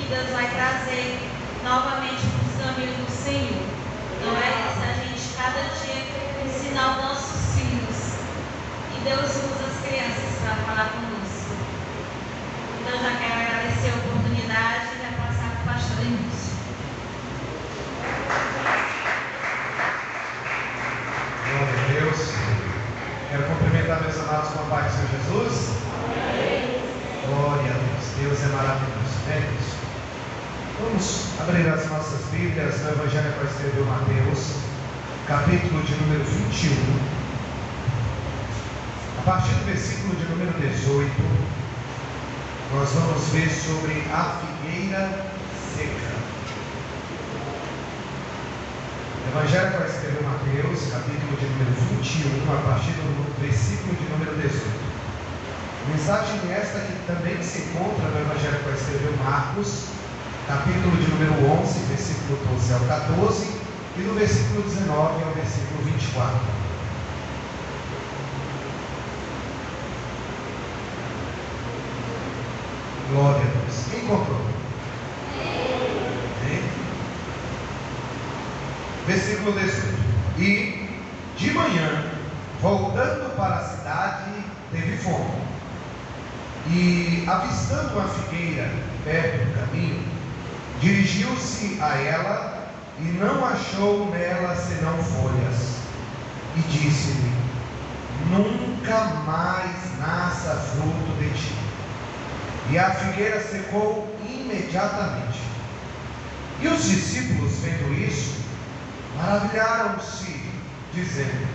que Deus vai trazer novamente para os caminhos do Senhor. Não é isso? A gente cada dia ensinar os nossos filhos. E Deus usa as crianças para falar conosco. Então já quero agradecer a oportunidade e já passar para o pastor Emílio. Glória a Deus. Quero cumprimentar meus amados com a paz do Senhor Jesus. Glória a Deus. Deus é maravilhoso, né, Deus? Vamos abrir as nossas Bíblias no Evangelho que escreveu Mateus, capítulo de número 21. A partir do versículo de número 18, nós vamos ver sobre a figueira seca. Evangelho que escreveu Mateus, capítulo de número 21, a partir do versículo de número 18. Mensagem esta que também se encontra no Evangelho que escreveu Marcos, capítulo de número 11, versículo 12 ao 14, e do versículo 19 ao versículo 24. Glória a Deus. Quem encontrou? Versículo 18. E de manhã, voltando para a cidade, teve fome. E avistando uma figueira perto do caminho, dirigiu-se a ela e não achou nela senão folhas. E disse-lhe: nunca mais nasça fruto de ti. E a figueira secou imediatamente. E os discípulos, vendo isso, maravilharam-se, dizendo: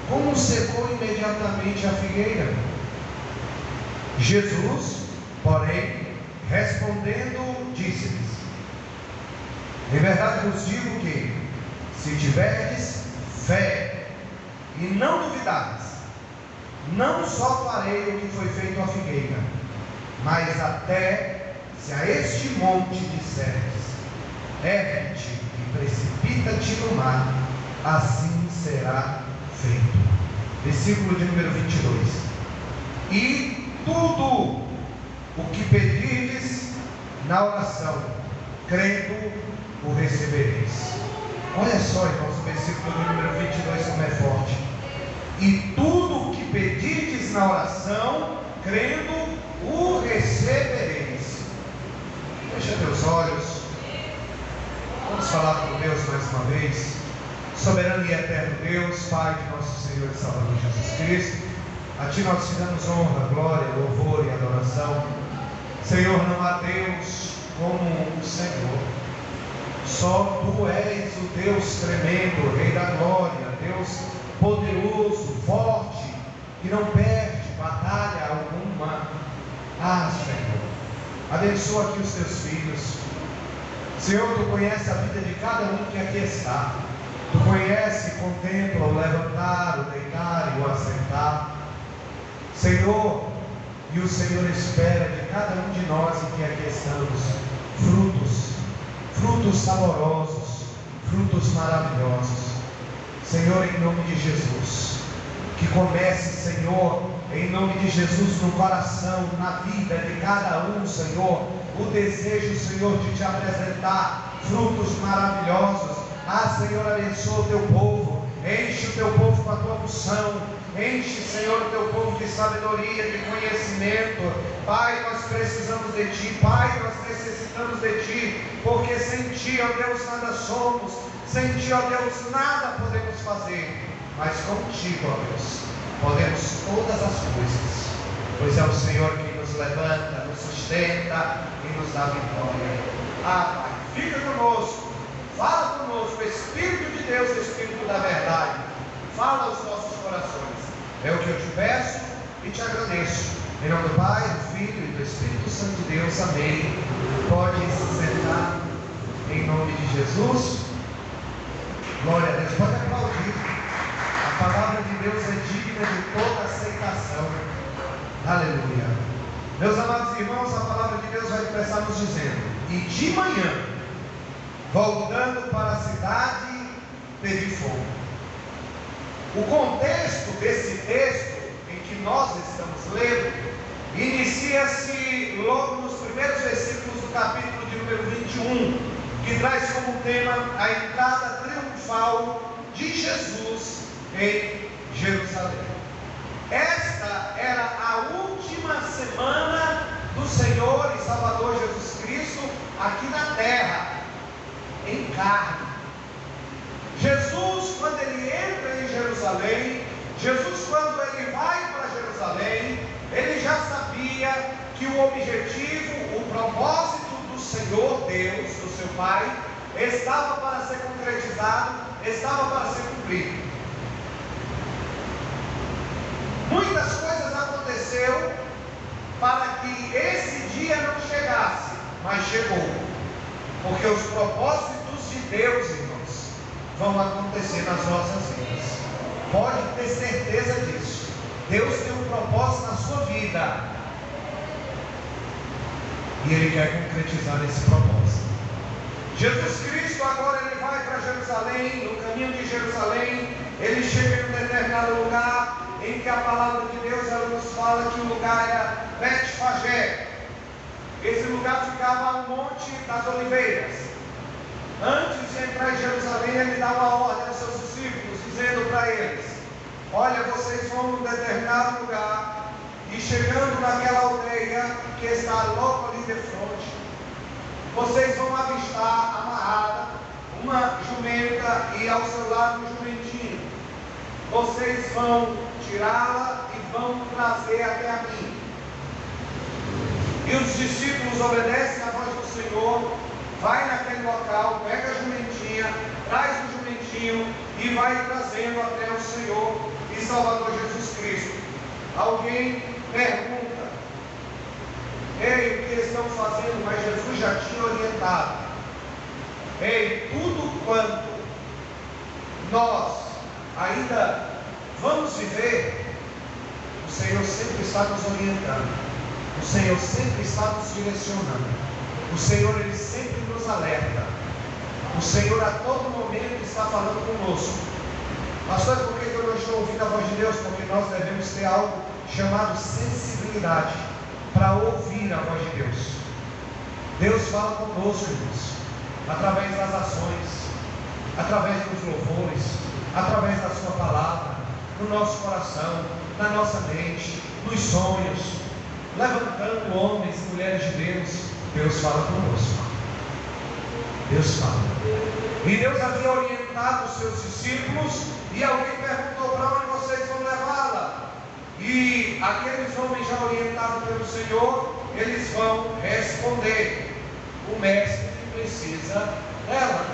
como secou imediatamente a figueira? Jesus, porém, respondendo, disse-lhes: em verdade vos digo que, se tiverdes fé e não duvidardes, não só farei o que foi feito à figueira, mas até se a este monte disserdes: ergue-te e precipita-te no mar, assim será feito. Versículo de número 22. E tudo o que pedirdes na oração, crendo, o recebereis. Olha só, irmãos, o versículo do número 22 como é forte. E tudo o que pedirdes na oração, crendo, o recebereis. Fecha teus olhos. Vamos falar com Deus mais uma vez. Soberano e eterno Deus, Pai de nosso Senhor e Salvador Jesus Cristo, a Ti nós te damos honra, glória, louvor e adoração. Senhor, não há Deus como o Senhor. Só Tu és o Deus tremendo, Rei da glória, Deus poderoso, forte, que não perde batalha alguma. Ah, Senhor, abençoa aqui os Teus filhos. Senhor, Tu conheces a vida de cada um que aqui está. Tu conhece e contempla o levantar, o deitar e o assentar. Senhor, e o Senhor espera de cada um de nós que aqui estamos frutos saborosos, frutos maravilhosos. Senhor, em nome de Jesus, que comece, Senhor, em nome de Jesus, no coração, na vida de cada um, Senhor, o desejo, Senhor, de Te apresentar frutos maravilhosos. Ah, Senhor, abençoa o Teu povo, enche o Teu povo com a Tua unção, enche, Senhor, o Teu povo de sabedoria, de conhecimento. Pai, nós precisamos de Ti, Pai, nós necessitamos de Ti, porque sem Ti, ó Deus, nada somos, sem Ti, ó Deus, nada podemos fazer, mas contigo, ó Deus, podemos todas as coisas, pois é o Senhor que nos levanta, nos sustenta e nos dá vitória. Ah, Pai, fica conosco, fala conosco, Espírito de Deus, Espírito da verdade, fala aos nossos corações. É o que eu te peço e te agradeço. Em nome do Pai, do Filho e do Espírito Santo de Deus. Amém. Pode se sentar em nome de Jesus. Glória a Deus. Pode aplaudir. A palavra de Deus é digna de toda aceitação. Aleluia. Meus amados irmãos, a palavra de Deus vai começar nos dizendo: e de manhã, voltando para a cidade, teve fome. O contexto desse texto em que nós estamos lendo inicia-se logo nos primeiros versículos do capítulo de 21, que traz como tema a entrada triunfal de Jesus em Jerusalém. Esta era a última semana do Senhor e Salvador Jesus Cristo aqui na terra, em carne. Jesus, quando ele entra em Jerusalém, Jesus, quando ele vai para Jerusalém, ele já sabia que o objetivo, o propósito do Senhor Deus, do seu Pai, estava para ser concretizado, estava para ser cumprido. Muitas coisas aconteceram para que esse dia não chegasse, mas chegou, porque os propósitos de Deus, irmãos, vão acontecer nas nossas vidas. Pode ter certeza disso. Deus tem um propósito na sua vida e Ele quer concretizar esse propósito. Jesus Cristo agora ele vai para Jerusalém. No caminho de Jerusalém, ele chega em um determinado lugar em que a palavra de Deus ela nos fala que o lugar era Betfagé. Esse lugar ficava ao Monte das Oliveiras. Antes de entrar em Jerusalém, ele dá uma ordem aos seus discípulos, dizendo para eles: olha, vocês vão num determinado lugar, e chegando naquela aldeia que está logo ali de frente, vocês vão avistar amarrada uma jumenta e ao seu lado um jumentinho. Vocês vão tirá-la e vão trazer até a mim. E os discípulos obedecem à voz do Senhor, vai naquele local, pega a jumentinha, traz o jumentinho e vai trazendo até o Senhor e Salvador Jesus Cristo. Alguém pergunta: ei, o que estão fazendo? Mas Jesus já tinha orientado: ei, tudo quanto nós ainda vamos viver, o Senhor sempre está nos orientando, o Senhor sempre está nos direcionando, o Senhor ele sempre nos alerta, o Senhor a todo momento está falando conosco. Pastor, por que eu não estou ouvindo a voz de Deus? Porque nós devemos ter algo chamado sensibilidade para ouvir a voz de Deus. Deus fala conosco, irmãos, através das ações, através dos louvores, através da sua palavra, no nosso coração, na nossa mente, nos sonhos, levantando homens e mulheres de Deus. Deus fala conosco. Deus fala. E Deus havia orientado os seus discípulos, e alguém perguntou: para onde vocês vão levá-la? E aqueles homens já orientados pelo Senhor, eles vão responder: o mestre precisa dela.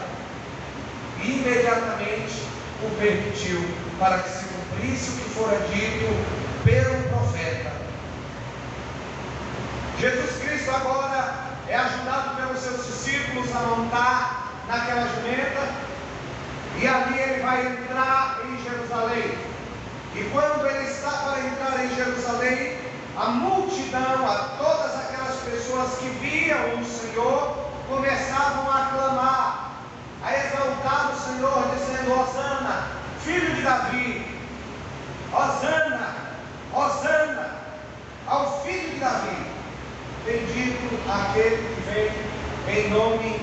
E imediatamente o permitiu, para que se cumprisse o que fora dito pelo profeta. Jesus Cristo agora é ajudado pelos seus discípulos a montar naquela jumenta, e ali ele vai entrar em Jerusalém. E quando ele está para entrar em Jerusalém, a multidão, a todas aquelas pessoas que viam o Senhor, começavam a clamar, a exaltar o Senhor, dizendo: Hosana, filho de Davi, Hosana, Hosana, ao filho de Davi. Bendito aquele que vem em nome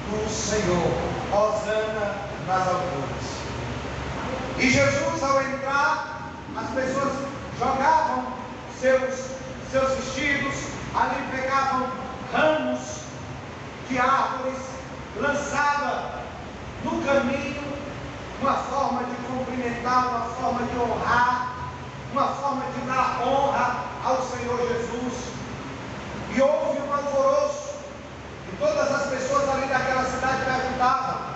do Senhor, Hosana nas alturas. E Jesus, ao entrar, as pessoas jogavam seus vestidos, ali pegavam ramos de árvores, lançava no caminho uma forma de cumprimentar, uma forma de honrar, uma forma de dar honra ao Senhor Jesus. E houve um alvoroço, e todas as pessoas ali daquela cidade perguntavam: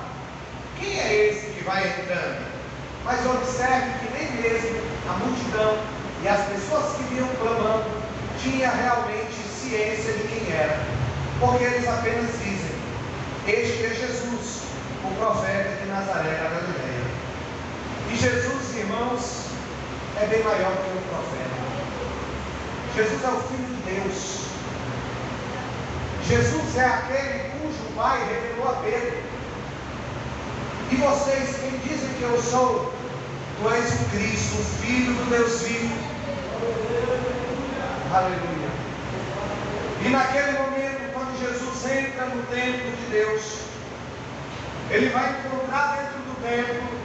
quem é esse que vai entrando? Mas observe que nem mesmo a multidão e as pessoas que vinham clamando tinha realmente ciência de quem era, porque eles apenas dizem: este é Jesus, o profeta de Nazaré da Galileia. E Jesus, irmãos, é bem maior que o profeta. Jesus é o Filho de Deus. Jesus é aquele cujo Pai revelou a Pedro: e vocês, quem dizem que eu sou? Tu és o Cristo, o Filho do Deus vivo. Aleluia. E naquele momento, quando quando Jesus entra no templo de Deus, ele vai encontrar dentro do templo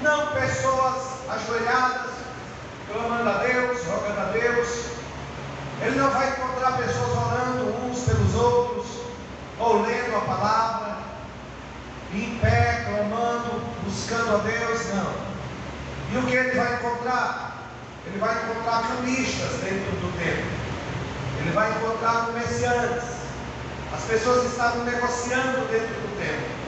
não pessoas ajoelhadas, clamando a Deus, rogando a Deus. Ele não vai encontrar pessoas orando uns pelos outros, ou lendo a palavra, em pé, clamando, buscando a Deus, não. E o que ele vai encontrar? Ele vai encontrar cambistas dentro do templo. Ele vai encontrar comerciantes. As pessoas estavam negociando dentro do templo.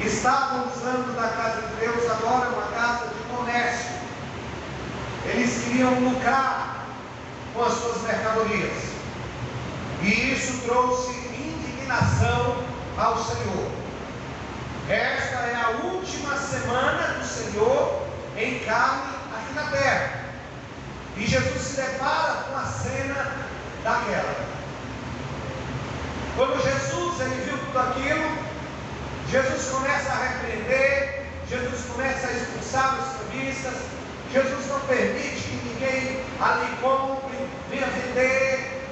Estavam usando da casa de Deus agora uma casa de comércio. Eles queriam lucrar com as suas mercadorias. E isso trouxe indignação ao Senhor. Esta é a última semana do Senhor em carne aqui na terra. E Jesus se depara com a cena daquela. Quando Jesus ele viu tudo aquilo, Jesus começa a repreender, Jesus começa a expulsar os cambistas, Jesus não permite que ninguém ali compre, venha vender.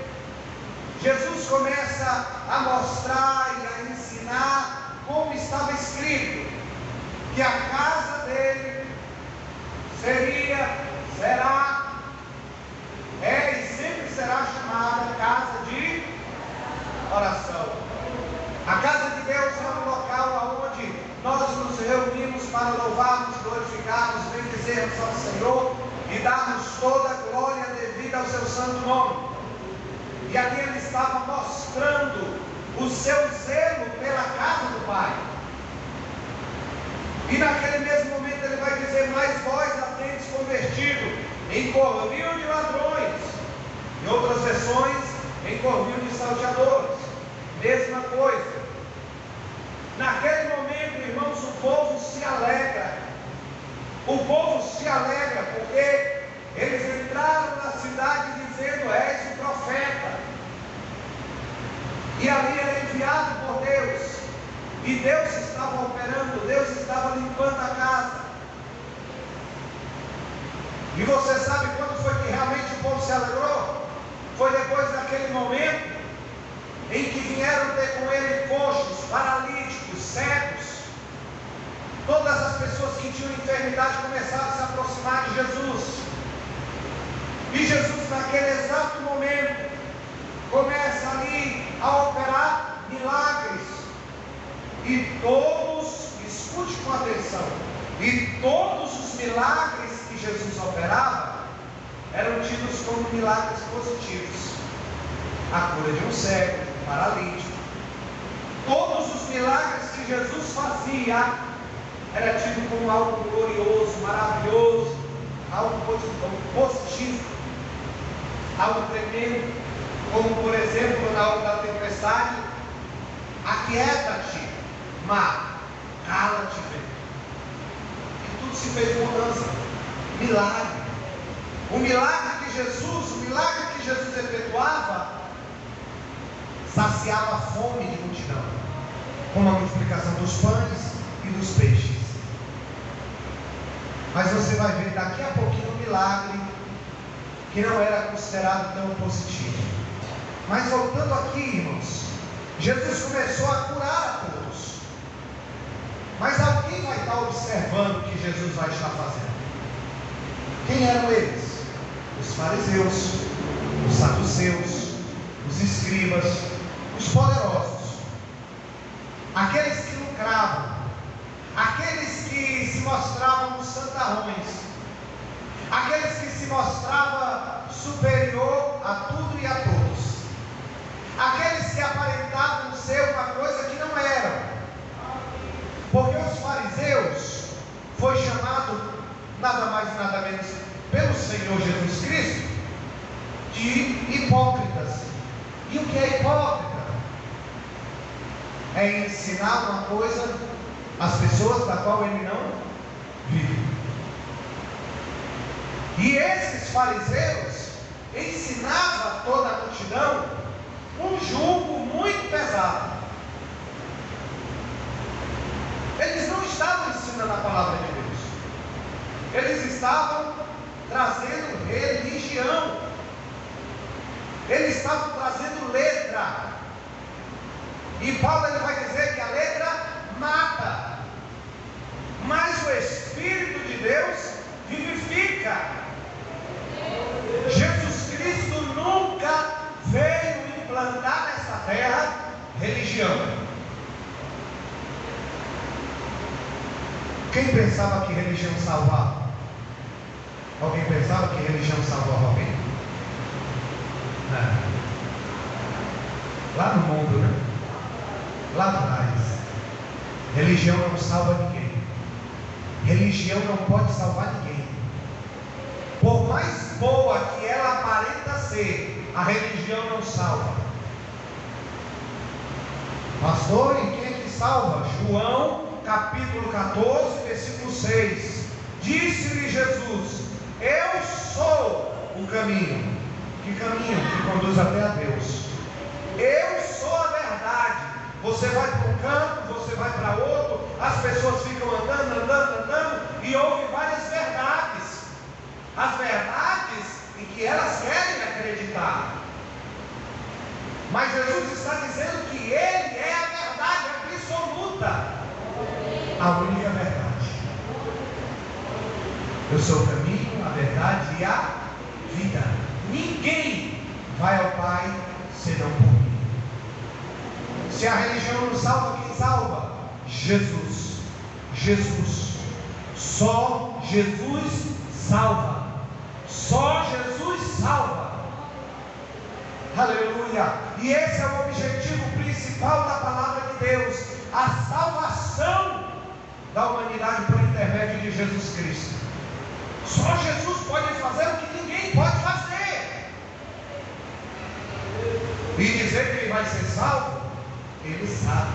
Jesus começa a mostrar e a ensinar como estava escrito, que a casa dele será, e sempre será chamada casa de oração. A casa de Deus é um local onde nós nos reunimos para louvarmos, glorificarmos, bendizermos ao Senhor e darmos toda a glória devida ao seu santo nome. E aqui ele estava mostrando o seu zelo pela casa do Pai. E naquele mesmo momento ele vai dizer: mas vós a tendes convertido em covil de ladrões. Em outras versões, em covil de salteadores. Mesma coisa. Naquele momento, irmãos, o povo se alegra. O povo se alegra porque eles entraram na cidade dizendo: és o profeta. E ali era enviado por Deus. E Deus estava operando, Deus estava limpando a casa. E você sabe quando foi que realmente o povo se alegrou? Foi depois daquele momento em que vieram ter com ele coxos, paralíticos, cegos. Todas as pessoas que tinham enfermidade começaram a se aproximar de Jesus. E Jesus, naquele exato momento, começa ali a operar milagres. E todos, escute com atenção, e todos os milagres que Jesus operava eram tidos como milagres positivos. A cura de um cego, paralítico. Todos os milagres que Jesus fazia era tido como algo glorioso, maravilhoso, algo positivo, algo tremendo, como por exemplo na hora da tempestade: aquieta-te, mar, cala-te, vento. E tudo se fez mudança, milagre. O milagre que Jesus efetuava saciava a fome de multidão, como a multiplicação dos pães e dos peixes. Mas você vai ver daqui a pouquinho um milagre que não era considerado tão positivo. Mas voltando aqui, irmãos, Jesus começou a curar a todos. Mas alguém vai estar observando o que Jesus vai estar fazendo. Quem eram eles? Os fariseus, os saduceus, os escribas, os poderosos, aqueles que lucravam, aqueles que se mostravam santarrões, aqueles que se mostravam superior a tudo e a todos, aqueles que aparentavam ser uma coisa que não eram. Porque os fariseus foi chamado nada mais e nada menos pelo Senhor Jesus Cristo de hipócritas. E o que é hipócrita? É ensinar uma coisa às pessoas da qual ele não vive. E esses fariseus ensinavam a toda a multidão um jugo muito pesado. Eles não estavam ensinando a palavra de Deus. Eles estavam trazendo religião. Eles estavam trazendo letra. E Paulo ele vai dizer que a letra mata, mas o Espírito de Deus vivifica. Jesus Cristo nunca veio implantar nessa terra religião. Quem pensava que religião salvava? Alguém pensava que religião salvava alguém? Não. Lá no mundo, né? Lá atrás. Religião não salva ninguém. Religião não pode salvar ninguém. Por mais boa que ela aparenta ser, a religião não salva. Pastor, e quem é que salva? João capítulo 14, versículo 6. Disse-lhe Jesus: eu sou o caminho. Que caminho? Que conduz até a Deus. Eu sou a verdade. Você vai para um canto, você vai para outro, as pessoas ficam andando, e ouvem várias verdades. As verdades em que elas querem acreditar. Mas Jesus está dizendo que Ele é a verdade absoluta, a única verdade. Eu sou o caminho, a verdade e a vida. Ninguém vai ao Pai senão por mim. Se a religião não salva, quem salva? Jesus. Jesus. Só Jesus salva. Só Jesus salva. Aleluia. E esse é o objetivo principal da palavra de Deus: a salvação da humanidade por intermédio de Jesus Cristo. Só Jesus pode fazer o que ninguém pode fazer. E dizer que ele vai ser salvo, ele sabe.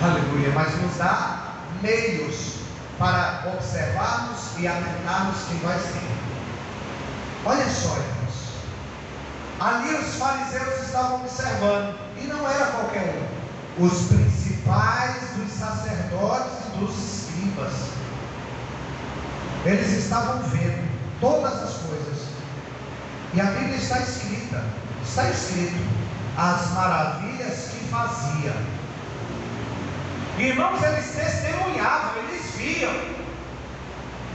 Aleluia. Mas nos dá meios para observarmos e atentarmos quem vai ser. Olha só, irmãos. Ali os fariseus estavam observando, e não era qualquer um, os principais dos sacerdotes e dos escribas. Eles estavam vendo todas as coisas, e a Bíblia está escrito as maravilhas que fazia. Irmãos, eles testemunhavam, eles viam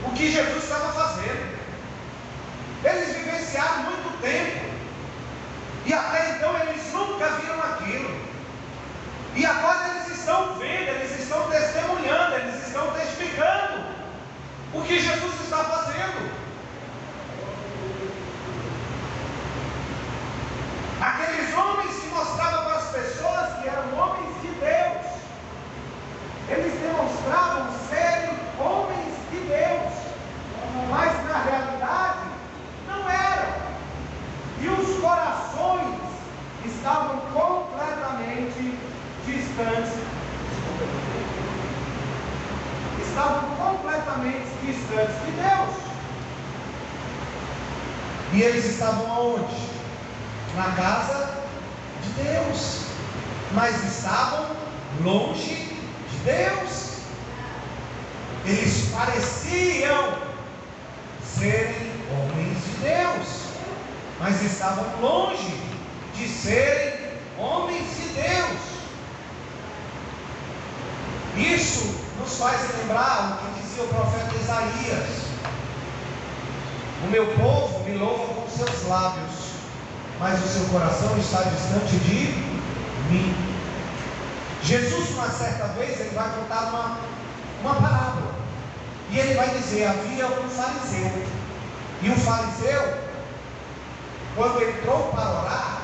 o que Jesus estava fazendo. Eles vivenciaram muito tempo, e até então eles nunca viram aquilo. E agora eles estão vendo, eles estão testemunhando, eles estão testificando o que Jesus está fazendo. Aqueles homens que mostravam para as pessoas que eram homens de Deus, eles demonstravam serem homens de Deus, mas na realidade não eram. E os corações estavam completamente distantes. Estavam completamente distantes de Deus. E eles estavam aonde? Na casa de Deus, mas estavam longe de Deus. Eles pareciam serem homens de Deus, mas estavam longe de serem homens de Deus. Isso nos faz lembrar o que dizia o profeta Isaías: o meu povo me louva com seus lábios, mas o seu coração está distante de mim. Jesus, uma certa vez, ele vai contar uma parábola, e ele vai dizer: havia um fariseu, e o fariseu, quando entrou para orar,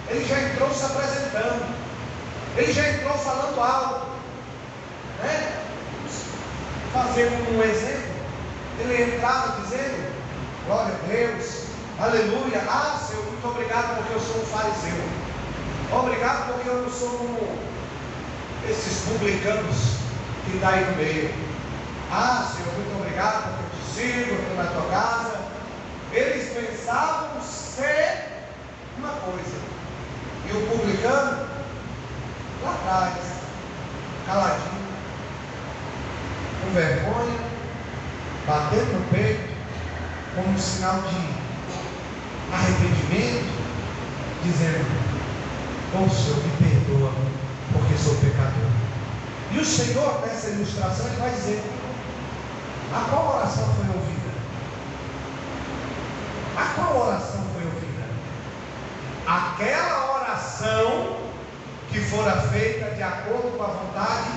ele já entrou se apresentando, ele já entrou falando algo, né? Fazendo um exemplo, ele entrava dizendo: glória a Deus, aleluia, ah Senhor, muito obrigado porque eu sou um fariseu, obrigado porque eu não sou como esses publicanos que está aí no meio, ah Senhor, muito obrigado porque eu te sirvo, eu estou na tua casa. Eles pensavam ser uma coisa, e o publicano lá atrás, caladinho, com vergonha, batendo no peito, como um sinal de arrependimento, dizendo: Oh Senhor, me perdoa, porque sou pecador. E o Senhor, nessa ilustração, Ele vai dizer: a qual oração foi ouvida? A qual oração foi ouvida? Aquela oração que fora feita de acordo com a vontade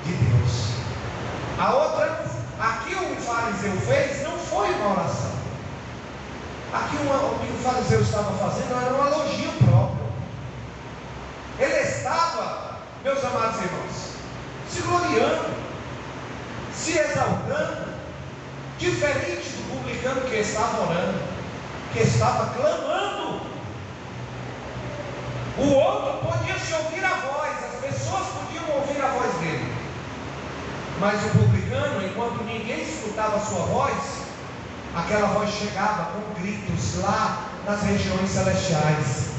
de Deus. A outra, aqui o fariseu fez, não foi uma oração. Aqui o que o fariseu estava fazendo era um elogio próprio. Ele estava, meus amados irmãos, se gloriando, se exaltando, diferente do publicano que estava orando, que estava clamando. O outro podia se ouvir a voz, as pessoas podiam ouvir a voz dele, mas o publicano, enquanto ninguém escutava a sua voz, aquela voz chegava com gritos lá nas regiões celestiais.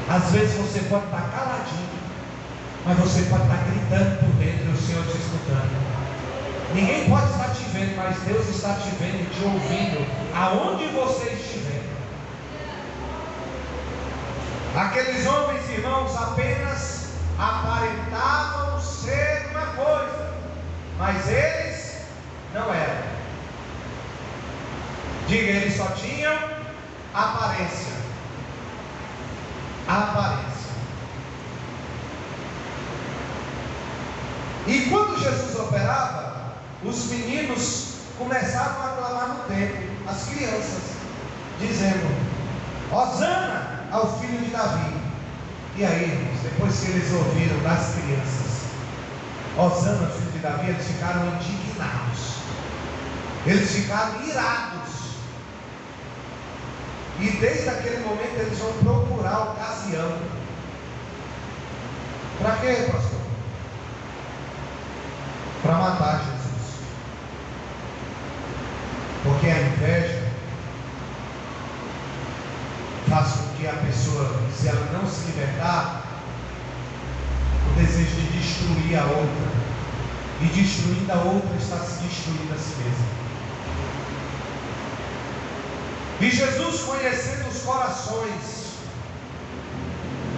Às vezes você pode estar caladinho, mas você pode estar gritando por dentro e o Senhor te escutando. Ninguém pode estar te vendo, mas Deus está te vendo e te ouvindo, aonde você estiver. Aqueles homens, irmãos, apenas aparentavam ser uma coisa, mas eles não eram. Diga, eles só tinham aparência. Aparência. E quando Jesus operava, os meninos começavam a clamar no templo, as crianças, dizendo: Hosana ao filho de Davi. E aí, irmãos, depois que eles ouviram das crianças, Hosana ao filho de Davi, eles ficaram indignados, eles ficaram irados. E desde aquele momento eles vão procurar ocasião. Para quê, pastor? Para matar Jesus. Porque a inveja faz com que a pessoa, se ela não se libertar, o desejo de destruir a outra, e destruindo a outra está se destruindo a si mesma. E Jesus, conhecendo os corações,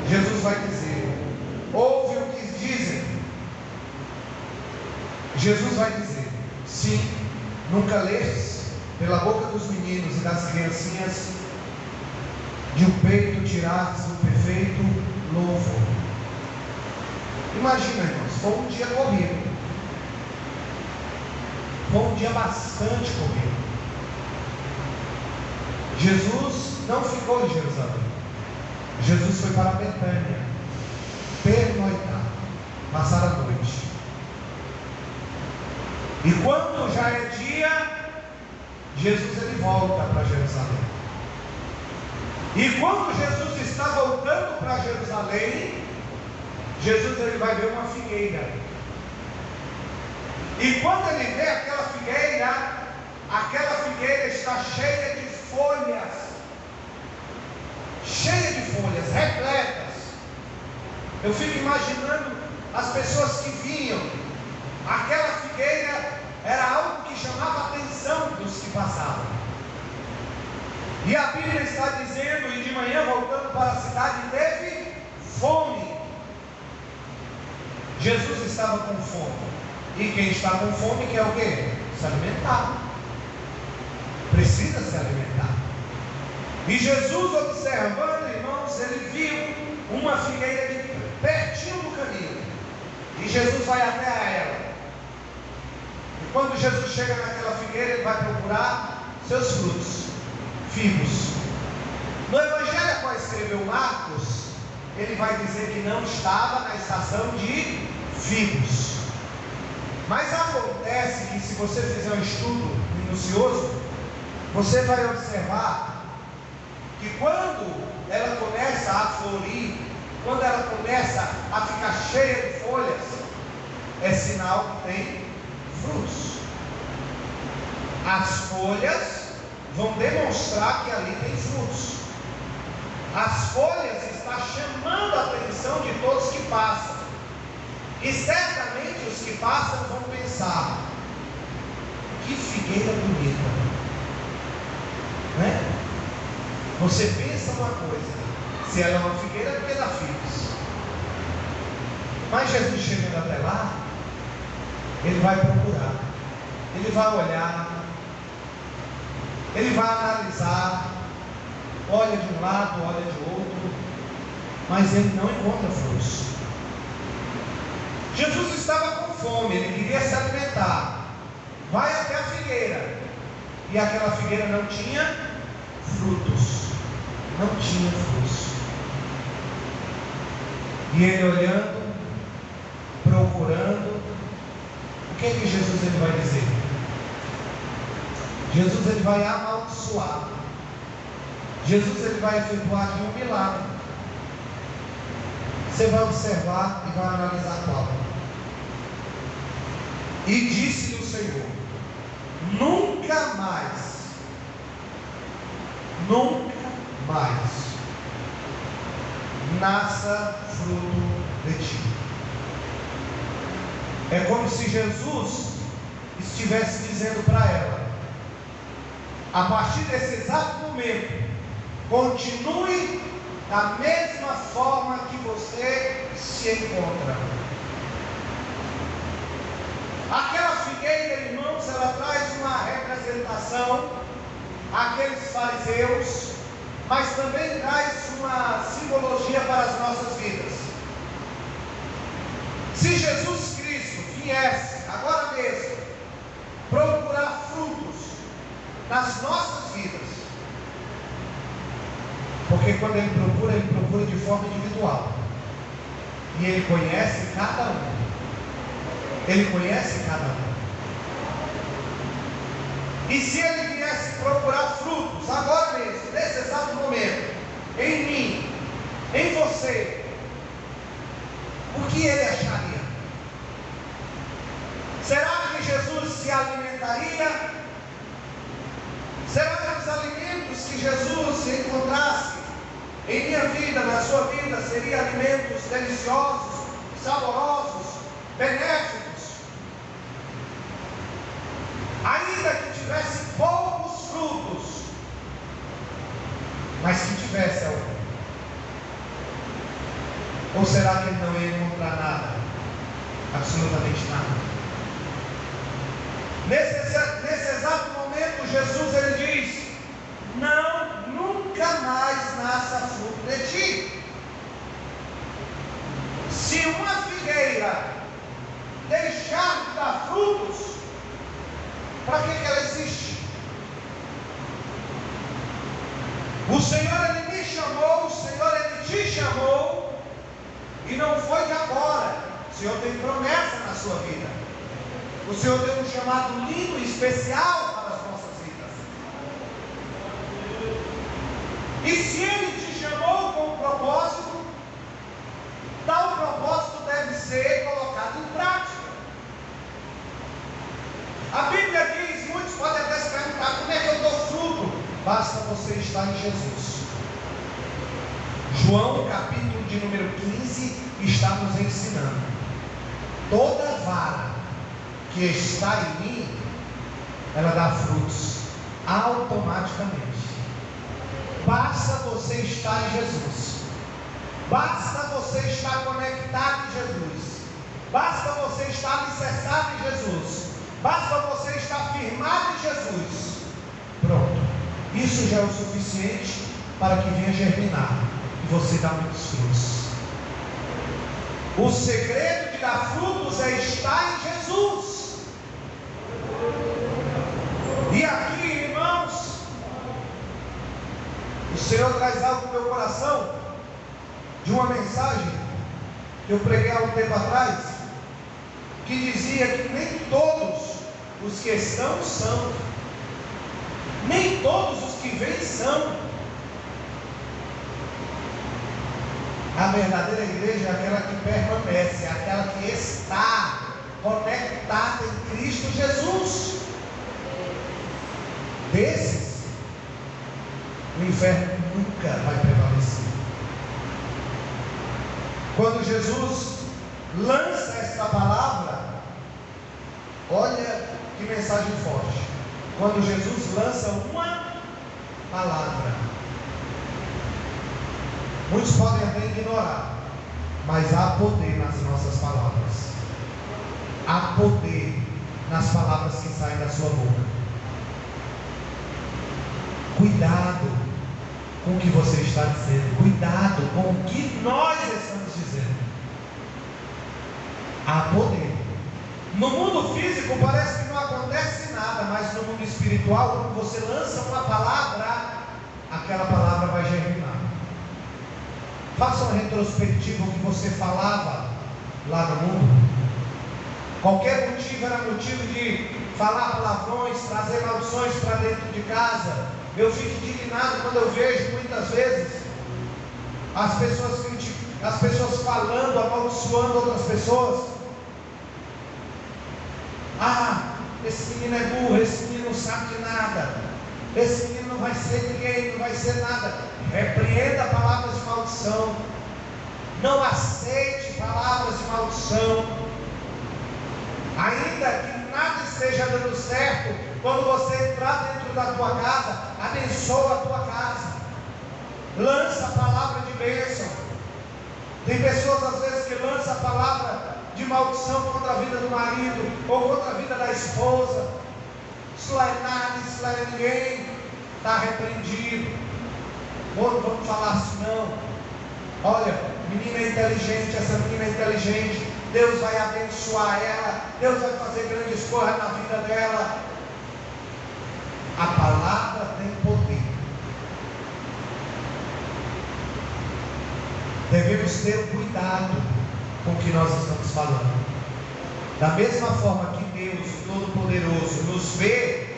Jesus vai dizer: ouve o que dizem. Jesus vai dizer: sim, nunca leste pela boca dos meninos e das criancinhas, de um peito tiraste um perfeito louvor. Imagina, irmãos, foi um dia corrido, foi um dia bastante corrido. Jesus não ficou em Jerusalém. Jesus foi para Betânia, pernoitar, passar a noite. E quando já é dia, Jesus ele volta para Jerusalém. E quando Jesus está voltando para Jerusalém, Jesus ele vai ver uma figueira. E quando ele vê aquela figueira está cheia de folhas, repletas. Eu fico imaginando as pessoas que vinham. Aquela figueira era algo que chamava a atenção dos que passavam. E a Bíblia está dizendo, e de manhã voltando para a cidade, teve fome. Jesus estava com fome. E quem está com fome quer o quê? Se alimentar. Precisa se alimentar. E Jesus, observando, irmãos, ele viu uma figueira de pertinho do caminho. E Jesus vai até a ela. E quando Jesus chega naquela figueira, ele vai procurar seus frutos, figos. No Evangelho a qual escreveu Marcos, ele vai dizer que não estava na estação de figos. Mas acontece que, se você fizer um estudo minucioso, você vai observar que quando ela começa a florir, quando ela começa a ficar cheia de folhas, é sinal que tem frutos. As folhas vão demonstrar que ali tem frutos. As folhas estão chamando a atenção de todos que passam. E certamente os que passam vão pensar: que figueira bonita, né? Você pensa uma coisa, Se ela é uma figueira, é porque dá filhos. Mas Jesus chegando até lá, ele vai procurar, ele vai olhar, ele vai analisar, olha de um lado, olha de outro, mas ele não encontra frutos. Jesus estava com fome, ele queria se alimentar. Vai até a figueira, e aquela figueira não tinha frutos. Não tinha frutos. E ele olhando, procurando, o que é que Jesus ele vai dizer? Jesus ele vai amaldiçoar. Jesus ele vai efetuar aqui um milagre. Você vai observar e vai analisar qual. E disse-lhe o Senhor: nunca mais nasça fruto de ti. É como se Jesus estivesse dizendo para ela: a partir desse exato momento, continue da mesma forma que você se encontra. Aquela figueira, irmãos, ela traz uma representação àqueles fariseus, mas também traz uma simbologia para as nossas vidas. Se Jesus Cristo viesse agora mesmo procurar frutos nas nossas vidas, porque quando ele procura de forma individual, e ele conhece cada um. Ele conhece cada um. E se ele viesse procurar frutos agora mesmo, nesse exato momento, em mim, em você, o que ele acharia? Será que Jesus se alimentaria? Será que os alimentos que Jesus encontrasse em minha vida, na sua vida, seriam alimentos deliciosos, saborosos, benéficos? Ainda que tivesse poucos frutos, mas que tivesse algum. Ou será que ele não ia encontrar nada? Absolutamente nada. Nesse exato momento, Jesus ele diz: não, nunca mais nasça fruto de ti. Se uma figueira deixar de dar frutos, para que ela existe? O Senhor ele me chamou, o Senhor ele te chamou, e não foi de agora. O Senhor tem promessa na sua vida. O Senhor tem um chamado lindo e especial para as nossas vidas. E se Ele te chamou com um propósito, tal propósito deve ser colocado em prática. A Bíblia diz, muitos podem até se perguntar: como é que eu dou fruto? Basta você estar em Jesus. João, capítulo de número 15, está nos ensinando: toda vara que está em mim, ela dá frutos automaticamente. Basta você estar em Jesus. Basta você estar conectado em Jesus. Basta você estar alicerçado em Jesus. Basta você estar firmado em Jesus. Pronto. Isso já é o suficiente para que venha germinar e você dar muitos frutos. O segredo de dar frutos é estar em Jesus. E aqui, irmãos, o Senhor traz algo no meu coração, de uma mensagem que eu preguei há um tempo atrás, que dizia que nem todos os que estão são, nem todos os que vêm são. A verdadeira igreja é aquela que permanece, é aquela que está conectada em Cristo Jesus. Desses, o inferno nunca vai prevalecer. Quando Jesus lança esta palavra, olha que mensagem forte. Quando Jesus lança uma palavra, Muitos podem até ignorar, mas há poder nas nossas palavras. Há poder nas palavras que saem da sua boca. Cuidado com o que você está dizendo. Cuidado com o que nós estamos dizendo. Há poder. No mundo físico parece que não acontece nada, mas no mundo espiritual, quando você lança uma palavra, aquela palavra vai germinar. Faça uma retrospectiva do que você falava lá no mundo. Qualquer motivo era motivo de falar palavrões, trazer maldições para dentro de casa. Eu fico indignado quando eu vejo muitas vezes as pessoas falando, amaldiçoando outras pessoas. Ah, esse menino é burro, esse menino não sabe de nada, esse menino não vai ser ninguém, não vai ser nada. Repreenda palavras de maldição. Não aceite palavras de maldição. Ainda que nada esteja dando certo, quando você entrar dentro da tua casa, abençoa a tua casa. Lança a palavra de bênção. Tem pessoas às vezes que lançam a palavra de maldição contra a vida do marido ou contra a vida da esposa. Isso lá é nada, isso lá é ninguém. Está repreendido. Não vamos falar assim não. Olha, menina é inteligente, essa menina é inteligente. Deus vai abençoar ela. Deus vai fazer grandes coisas na vida dela. A palavra tem poder. Devemos ter cuidado com o que nós estamos falando. Da mesma forma que Deus, o Todo-Poderoso, nos vê,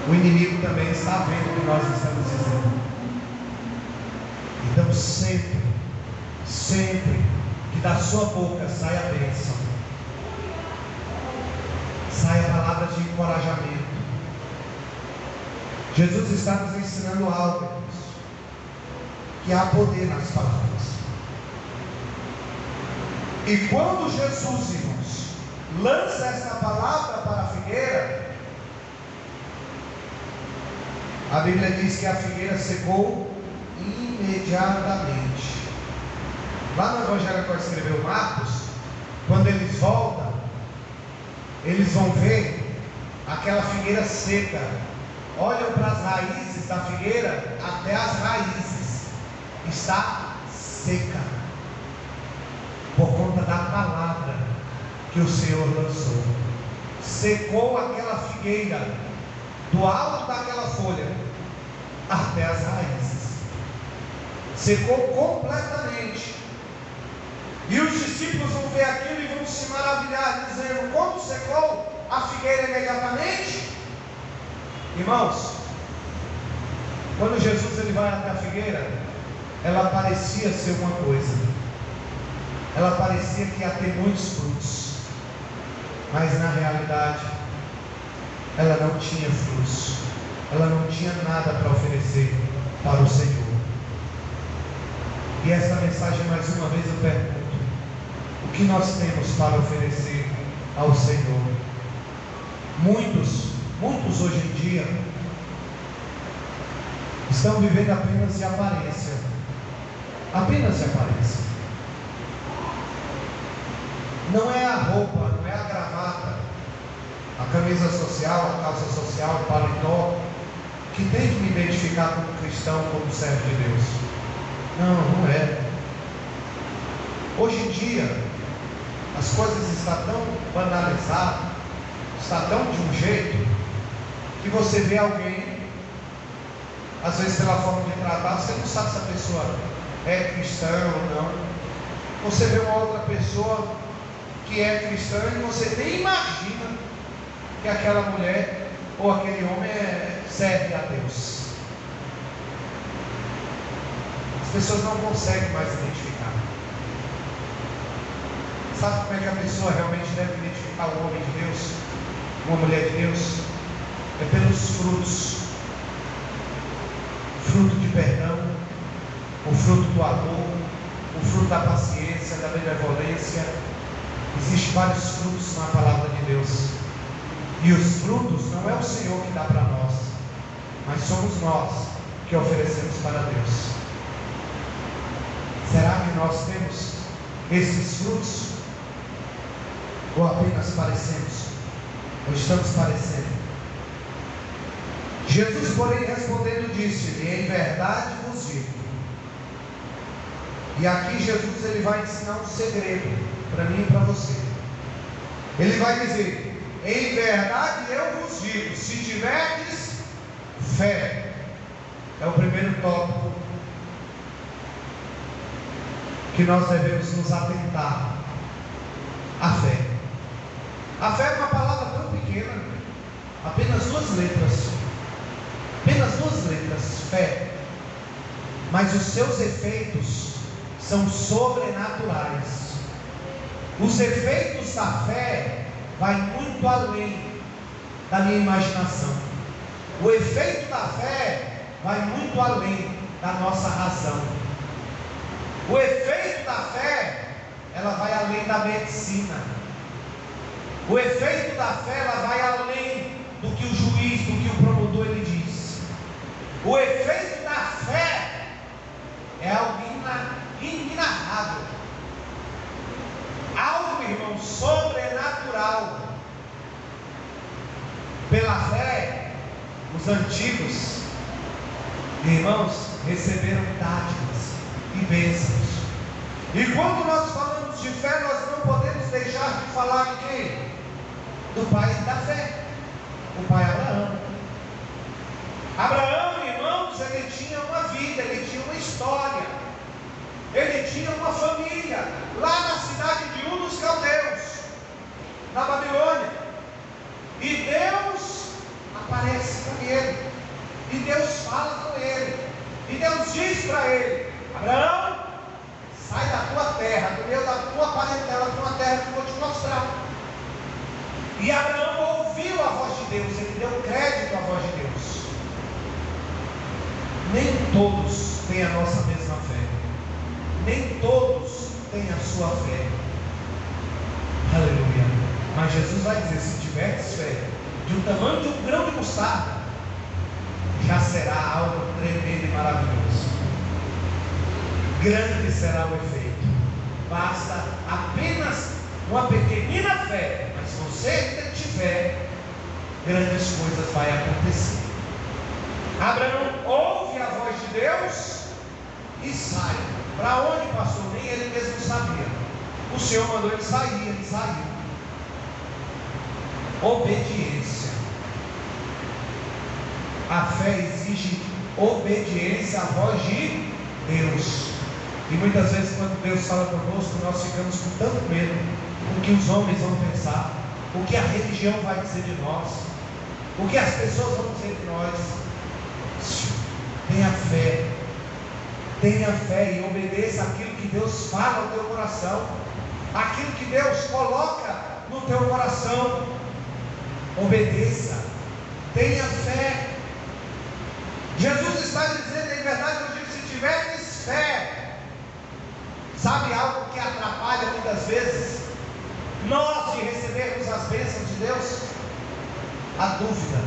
o inimigo também está vendo o que nós estamos dizendo. Então sempre que da sua boca sai a bênção, sai a palavra de encorajamento. Jesus está nos ensinando algo, irmãos, que há poder nas palavras. E quando Jesus, irmãos, lança essa palavra para a figueira, a Bíblia diz que a figueira secou imediatamente. Lá no Evangelho que escreveu Marcos, quando eles voltam, eles vão ver aquela figueira seca. Olham para as raízes da figueira, até as raízes está seca, por conta da palavra que o Senhor lançou. Secou aquela figueira, do alto daquela folha até as raízes, secou completamente. E os discípulos vão ver aquilo e vão se maravilhar, dizendo: como secou a figueira imediatamente? Irmãos, quando Jesus ele vai até a figueira, ela parecia ser uma coisa, ela parecia que ia ter muitos frutos, mas na realidade ela não tinha frutos, ela não tinha nada para oferecer para o Senhor. E esta mensagem, mais uma vez eu pergunto: o que nós temos para oferecer ao Senhor? Muitos hoje em dia estão vivendo apenas de aparência, apenas de aparência. Não é a roupa, não é a gravata, a camisa social, a calça social, o paletó que tem que me identificar como cristão, como servo de Deus. Não é. Hoje em dia as coisas estão tão banalizadas, está tão de um jeito, que você vê alguém, às vezes pela forma de tratar, você não sabe se a pessoa é cristã ou não. Você vê uma outra pessoa que é cristã e você nem imagina que aquela mulher ou aquele homem serve a Deus. As pessoas não conseguem mais identificar. Sabe como é que a pessoa realmente deve identificar um homem de Deus, uma mulher de Deus? É pelos frutos. Fruto de perdão, o fruto do amor, o fruto da paciência, da benevolência. Existem vários frutos na palavra de Deus. E os frutos não é o Senhor que dá para nós, mas somos nós que oferecemos para Deus. Será que nós temos esses frutos? Ou apenas parecemos? Ou estamos parecendo? Jesus, porém, respondendo, disse-lhe: em verdade vos digo. E aqui Jesus ele vai ensinar um segredo para mim e para você. Ele vai dizer: em verdade eu vos digo, se tiverdes fé. É o primeiro tópico que nós devemos nos atentar. A fé. A fé é uma palavra tão pequena, apenas duas letras. Apenas duas letras, fé. Mas os seus efeitos são sobrenaturais. Os efeitos da fé vai muito além da minha imaginação. O efeito da fé vai muito além da nossa razão. O efeito da fé, ela vai além da medicina. O efeito da fé, ela vai além do que o juiz, do que o promotor ele diz. O efeito da fé é algo inenarrável, algo, irmão, sobrenatural. Pela fé, os antigos irmãos receberam dádivas e bênçãos. E quando nós falamos de fé, nós não podemos deixar de falar de quem? Do pai da fé, o pai Abraão. Abraão, irmãos, ele tinha uma vida, ele tinha uma história, ele tinha uma família, lá na cidade de Ur dos Caldeus, na Babilônia. E Deus aparece com ele, e Deus fala com ele, e Deus diz para ele: Abraão, sai da tua terra, do meio da tua parentela, para uma terra que eu vou te mostrar. E Abraão ouviu a voz de Deus, ele deu crédito à voz de Deus. Nem todos têm a nossa mesma fé, nem todos têm a sua fé. Aleluia. Mas Jesus vai dizer: se tiveres fé de um tamanho de um grão de mostarda, já será algo tremendo e maravilhoso. Grande será o efeito. Basta apenas uma pequenina fé, mas se você tiver, grandes coisas vai acontecer. Abraão ouve a voz de Deus e sai. Para onde, pastor? Nem ele mesmo sabia. O Senhor mandou ele sair, ele saiu. Obediência. A fé exige obediência à voz de Deus. E muitas vezes, quando Deus fala conosco, nós ficamos com tanto medo o que os homens vão pensar, o que a religião vai dizer de nós, o que as pessoas vão dizer de nós. Tenha fé e obedeça aquilo que Deus fala no teu coração, aquilo que Deus coloca no teu coração. Obedeça, tenha fé. Jesus está dizendo: em verdade eu digo, se tiveres fé. Sabe algo que atrapalha muitas vezes nós de recebermos as bênçãos de Deus? A dúvida.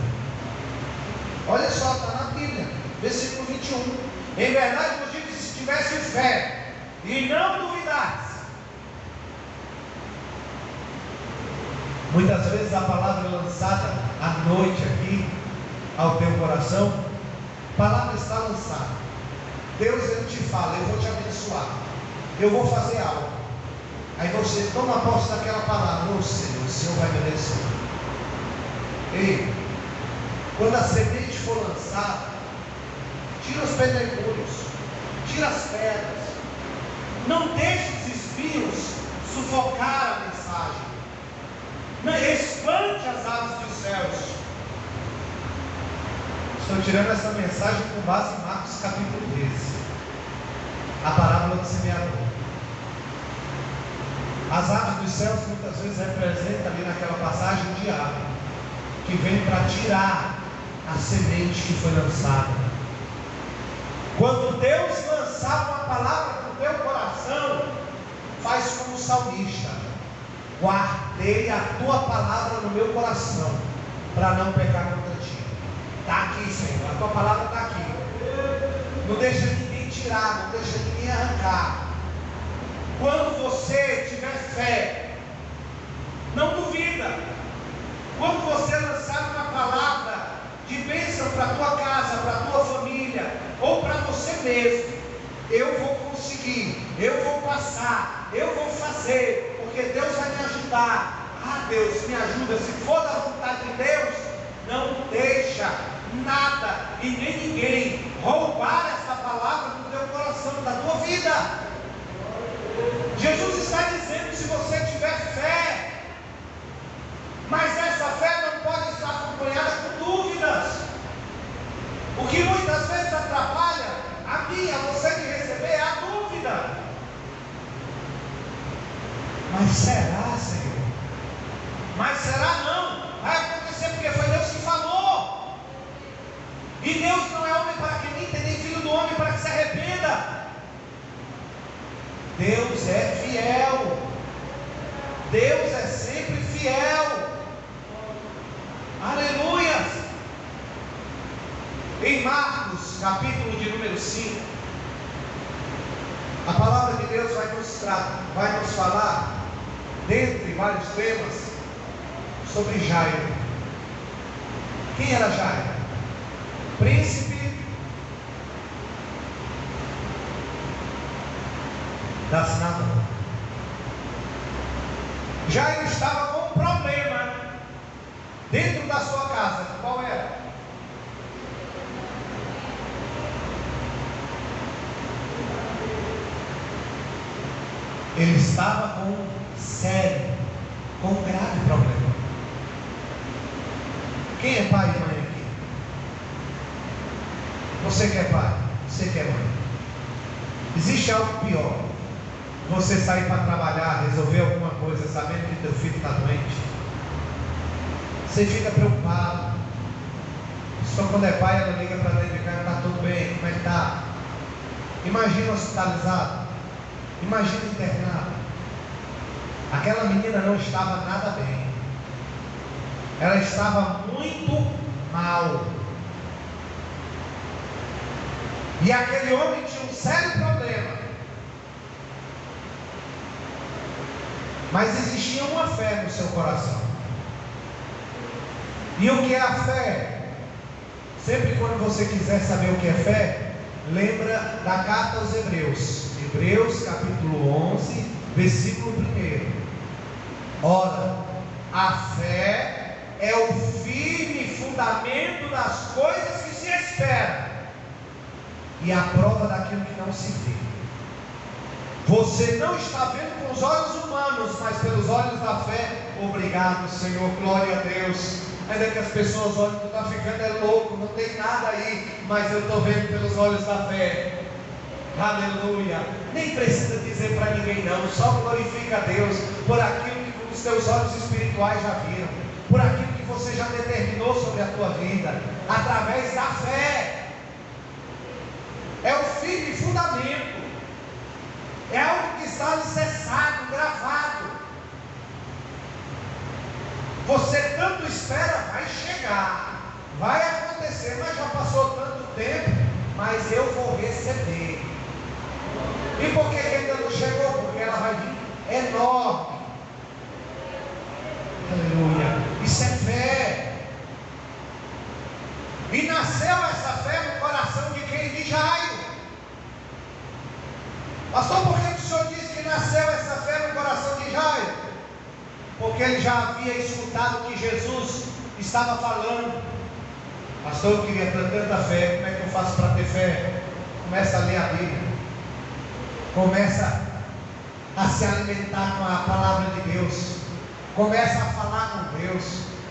Olha só, está na Bíblia, versículo 21. Em verdade eu digo, se tivesse fé e não duvidasse. Muitas vezes a palavra é lançada à noite aqui ao teu coração. A palavra está lançada. Deus ele te fala: eu vou te abençoar, eu vou fazer algo. Aí você toma posse daquela palavra: o Senhor vai me abençoar. Ei, quando a semente for lançada, tira os pedregulhos, tira as pedras, não deixe os espinhos sufocar a mensagem. Não expande as aves dos céus. Estou tirando essa mensagem com base em Marcos capítulo 13, a parábola do semeador. As aves dos céus muitas vezes representam ali naquela passagem o diabo, que vem para tirar a semente que foi lançada. Quando Deus lançar uma palavra no teu coração, faz como o salmista: guardei a tua palavra no meu coração, para não pecar contra ti. Está aqui, Senhor, a tua palavra está aqui. Não deixa ninguém tirar, não deixa ninguém arrancar. Quando você tiver fé, não duvida. Quando você lançar uma palavra de bênção para a tua casa, para a tua família, ou para você mesmo, eu vou conseguir, eu vou passar, eu vou fazer, porque Deus vai me ajudar. Ah, Deus, me ajuda. Se for da vontade de Deus, não deixa nada e nem ninguém roubar essa palavra do teu coração, da tua vida. Jesus está dizendo: se você tiver fé, mas essa fé não pode estar acompanhada com dúvidas. O que muitas vezes atrapalha a mim, a você de receber, é a dúvida. Mas será, Senhor? Mas será? Não. Vai acontecer porque foi Deus que falou. E Deus não é homem para que minta, nem filho do homem para que se arrependa. Deus é fiel. Deus é sempre fiel. Aleluia. Em Marcos, capítulo de número 5, a palavra de Deus vai nos falar, dentre vários temas, sobre Jairo. Quem era Jairo? Príncipe da sinagoga. Jairo estava com um problema dentro da sua casa. Qual era? Ele estava com um sério, com um grave problema. Quem é pai e mãe aqui? Você que é pai, você que é mãe. Existe algo pior? Você sair para trabalhar, resolver alguma coisa, sabendo que teu filho está doente. Você fica preocupado. Só quando é pai, ela liga para dentro de casa: está tudo bem, como é que está? Imagina hospitalizado. Imagina internado. Aquela menina não estava nada bem. Ela estava muito mal. E aquele homem tinha um sério problema. Mas existia uma fé no seu coração. E o que é a fé? Sempre quando você quiser saber o que é fé, lembra da carta aos Hebreus. Hebreus capítulo 11, versículo 1. Ora, a fé é o firme fundamento das coisas que se esperam e a prova daquilo que não se vê. Você não está vendo com os olhos humanos, mas pelos olhos da fé. Obrigado, Senhor, glória a Deus. Ainda que as pessoas olhem: tu está ficando louco, não tem nada aí, mas eu estou vendo pelos olhos da fé. Aleluia. Nem precisa dizer para ninguém não, só glorifica a Deus por aquilo que os teus olhos espirituais já viram, por aquilo que você já determinou sobre a tua vida, através da fé. É o firme fundamento, é algo que está alicerçado, gravado. Você tanto espera, vai chegar, vai acontecer, mas já passou tanto tempo, mas eu vou receber. E por que ainda não chegou? Porque ela vai vir enorme. Aleluia. Isso é fé. E nasceu essa fé no coração de quem? De Jairo. Pastor, por que o senhor disse que nasceu essa fé no coração de Jairo? Porque ele já havia escutado o que Jesus estava falando. Pastor, eu queria ter tanta fé. Como é que eu faço para ter fé? Começa a ler a Bíblia. Começa a se alimentar com a palavra de Deus. Começa a falar com Deus.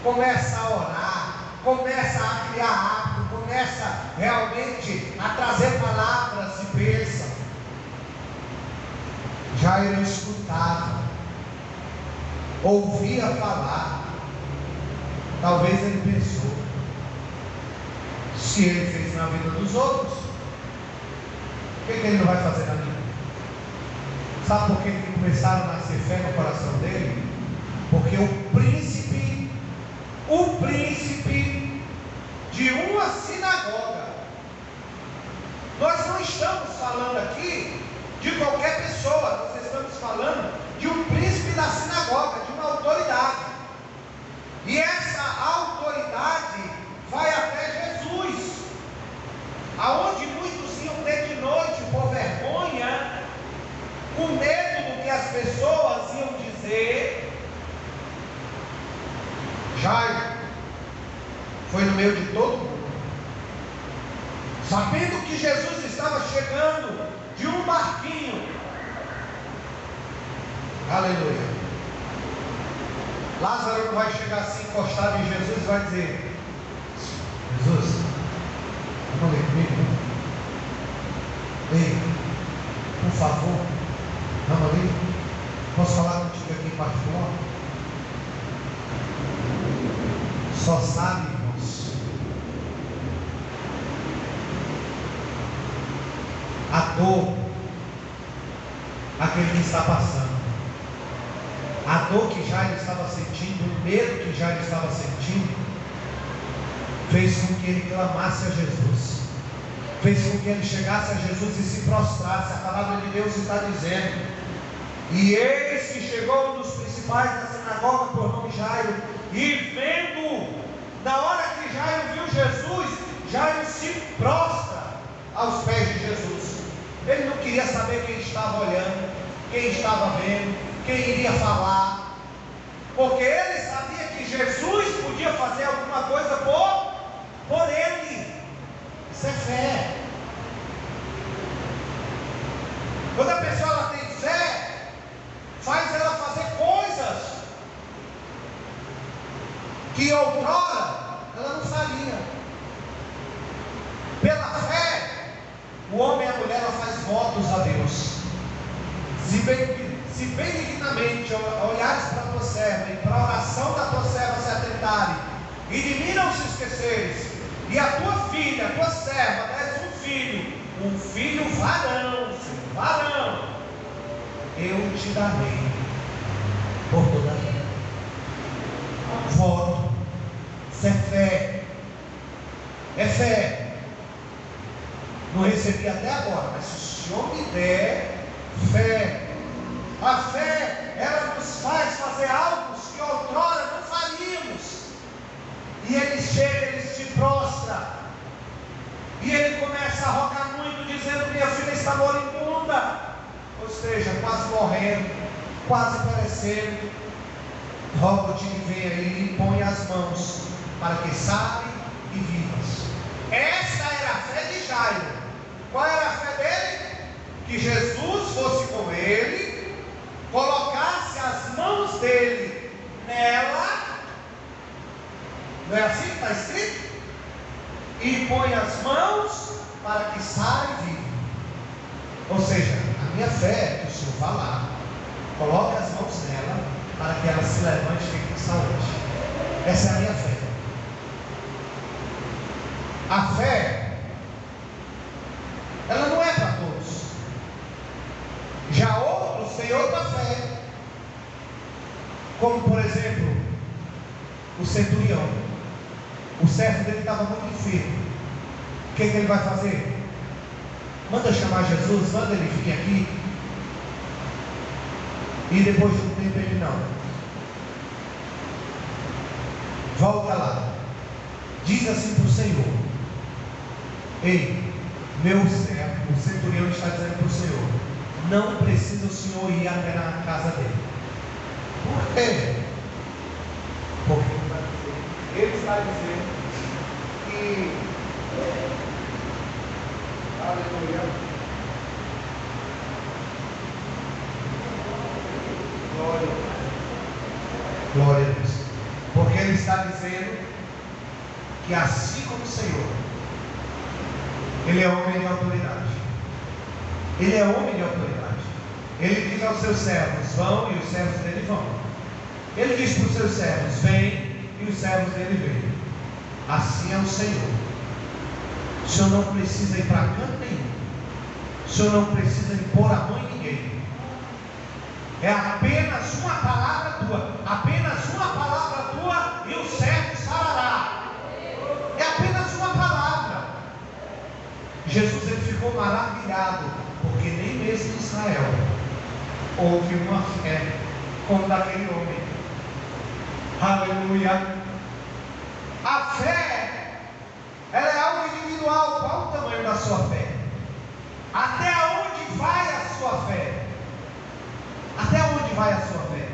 Começa a orar. Começa a criar hábito. Começa realmente a trazer palavras de bênção. Jairo escutava, ouvia falar. Talvez ele pensou: se ele fez na vida dos outros, por que ele não vai fazer na minha? Sabe por que começaram a nascer fé no coração dele? Porque o príncipe de uma sinagoga. Nós não falando aqui de qualquer pessoa, nós estamos falando de um príncipe da sinagoga, de uma autoridade. E essa autoridade vai até Jesus, aonde muitos iam ter de noite por vergonha, com medo do que as pessoas iam dizer. Jairo foi no meio de todo mundo, sabendo que Jesus estava chegando de um barquinho. Aleluia. Lázaro não vai chegar assim encostado em Jesus e vai dizer: Jesus, vamos ler comigo? Ei, por favor, vamos ali. Posso falar contigo aqui em particular? Só sabe, irmãos, a dor aquele que está passando, a dor que Jairo estava sentindo, o medo que Jairo estava sentindo, fez com que ele clamasse a Jesus, fez com que ele chegasse a Jesus e se prostrasse. A palavra de Deus está dizendo: e eis que chegou um dos principais da sinagoga, por nome Jairo, e vendo, na hora que Jairo viu Jesus, Jairo se prostra aos pés de Jesus. Ele não queria saber quem estava olhando, quem estava vendo, quem iria falar, porque ele sabia que Jesus podia fazer alguma coisa por ele. Isso é fé. Quando a pessoa ela tem fé, faz ela fazer coisas que outrora ela não faria. Pela fé, o homem e a mulher ela faz votos a Deus. Se benignamente olhares para a tua serva, e para a oração da tua serva se atentarem, e de mim não se esqueceres, e a tua filha, a tua serva, deres um filho varão, eu te darei por toda a vida. Voto, isso é fé, não recebi até agora, mas se o Senhor me der fé, a fé, ela nos faz fazer algo que outrora não faríamos. E ele chega, ele se prostra, e ele começa a rogar muito, dizendo: minha filha está moribunda, ou seja, quase morrendo, quase perecendo. Rogo-te que venha aí e põe as mãos, para que sare e vivas. Essa era a fé de Jairo. Qual era a fé dele? Que Jesus fosse com ele, colocasse as mãos dele nela, não é assim que está escrito? E põe as mãos para que saia e viva. Ou seja, a minha fé é que o Senhor vá lá, coloque as mãos nela, para que ela se levante e fique com saúde. Essa é a minha fé. A fé, ela não é para todos. Já outros têm outra fé, como por exemplo o centurião. O servo dele estava muito enfermo. O que ele vai fazer? Manda chamar Jesus, manda ele ficar aqui. E depois de um tempo ele não. Volta lá. Diz assim para o Senhor: ei, meu servo, o centurião está dizendo para o Senhor, não precisa o Senhor ir até na casa dele. Por quê? Porque ele está dizendo que aleluia, glória a Deus. Porque ele está dizendo que assim como o Senhor, ele é homem de autoridade. Ele é homem de autoridade. Ele diz aos seus servos: vão, e os servos dele vão. Ele diz para os seus servos: vem, e os servos dele vêm. Assim é o Senhor. O Senhor não precisa ir para canto nenhum. O Senhor não precisa impor a mão em ninguém. É apenas uma palavra tua. Apenas uma palavra tua e o servo sarará. É apenas uma palavra. Jesus ele ficou maravilhado porque nem mesmo em Israel houve uma fé como daquele homem. Aleluia! A fé, ela é algo individual. Qual o tamanho da sua fé? Até onde vai a sua fé? Até onde vai a sua fé?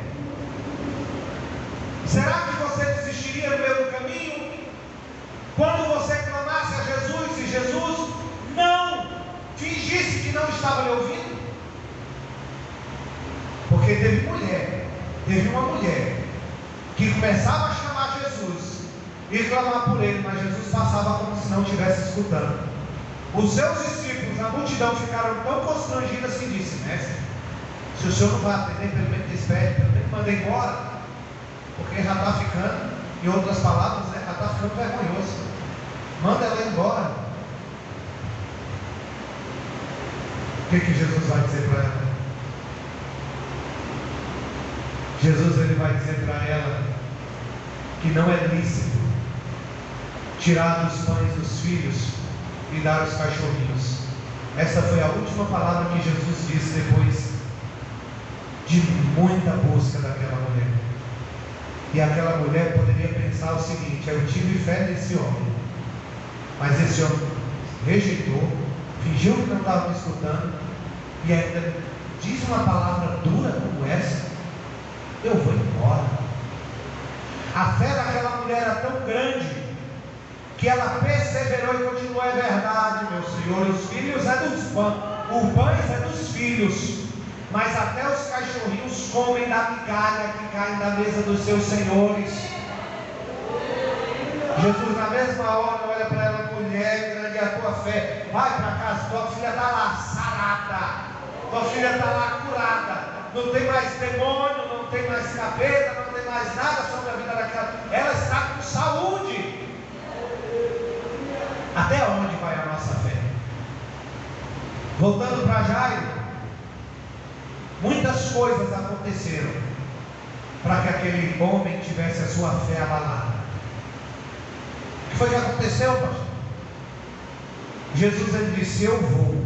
Será que você desistiria no meio do caminho? Quando você clamasse a Jesus e Jesus não fingisse que não estava lhe ouvindo? Porque teve uma mulher que começava a chamar Jesus e clamar por ele, mas Jesus passava como se não estivesse escutando. Os seus discípulos, a multidão, ficaram tão constrangidas que disse: mestre, se o senhor não vai atender, pelo menos despede, pelo menos manda embora, porque já está ficando, em outras palavras, já está ficando vergonhoso. Manda ela embora. O que Jesus vai dizer para ela? Jesus ele vai dizer para ela que não é lícito tirar dos pães dos filhos e dar aos cachorrinhos. Essa foi a última palavra que Jesus disse depois de muita busca daquela mulher. E aquela mulher poderia pensar o seguinte: eu tive fé nesse homem, mas esse homem rejeitou, fingiu que não estava me escutando e ainda diz uma palavra dura como essa. Eu vou embora. A fé daquela mulher era tão grande que ela perseverou e continuou. É verdade, meu Senhor, os filhos é dos pães, o pães é dos filhos, mas até os cachorrinhos comem da migalha que cai da mesa dos seus senhores. Jesus na mesma hora olha para ela: mulher, grande é a tua fé, vai para casa, tua filha está lá sarada, tua filha está lá curada, não tem mais demônio, não tem mais capeta, não tem mais nada sobre a vida daquela, ela está com saúde. Até onde vai a nossa fé? Voltando para Jairo, muitas coisas aconteceram para que aquele homem tivesse a sua fé abalada. O que foi que aconteceu, pastor? Jesus ele disse: eu vou.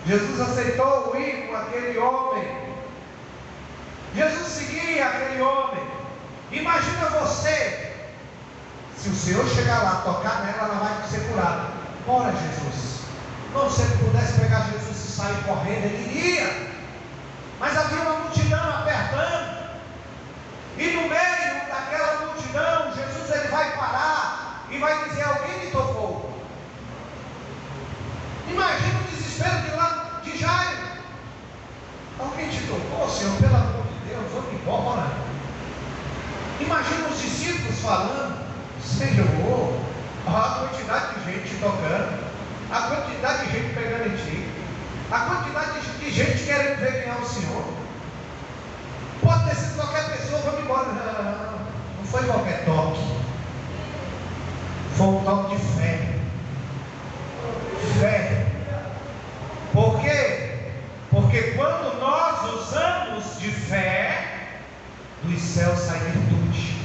Jesus aceitou ir com aquele homem. Jesus seguia aquele homem. Imagina você, se o Senhor chegar lá, tocar nela, ela vai ser curada. Bora, Jesus. Não, se ele pudesse pegar Jesus e sair correndo, ele iria. Mas havia uma multidão apertando. E no meio daquela multidão, Jesus ele vai parar e vai dizer: alguém me tocou. Imagina o desespero de Jairo. Alguém te tocou, Senhor? Pelo amor de Deus, vamos embora. Imagina os discípulos falando: Senhor, a quantidade de gente tocando, a quantidade de gente pegando em ti, a quantidade de gente querendo ver quem é o Senhor. Pode ter sido qualquer pessoa, vamos embora. Não foi qualquer toque, foi um toque de fé. Fé. Por quê? Porque quando nós usamos de fé, dos céus sai virtude.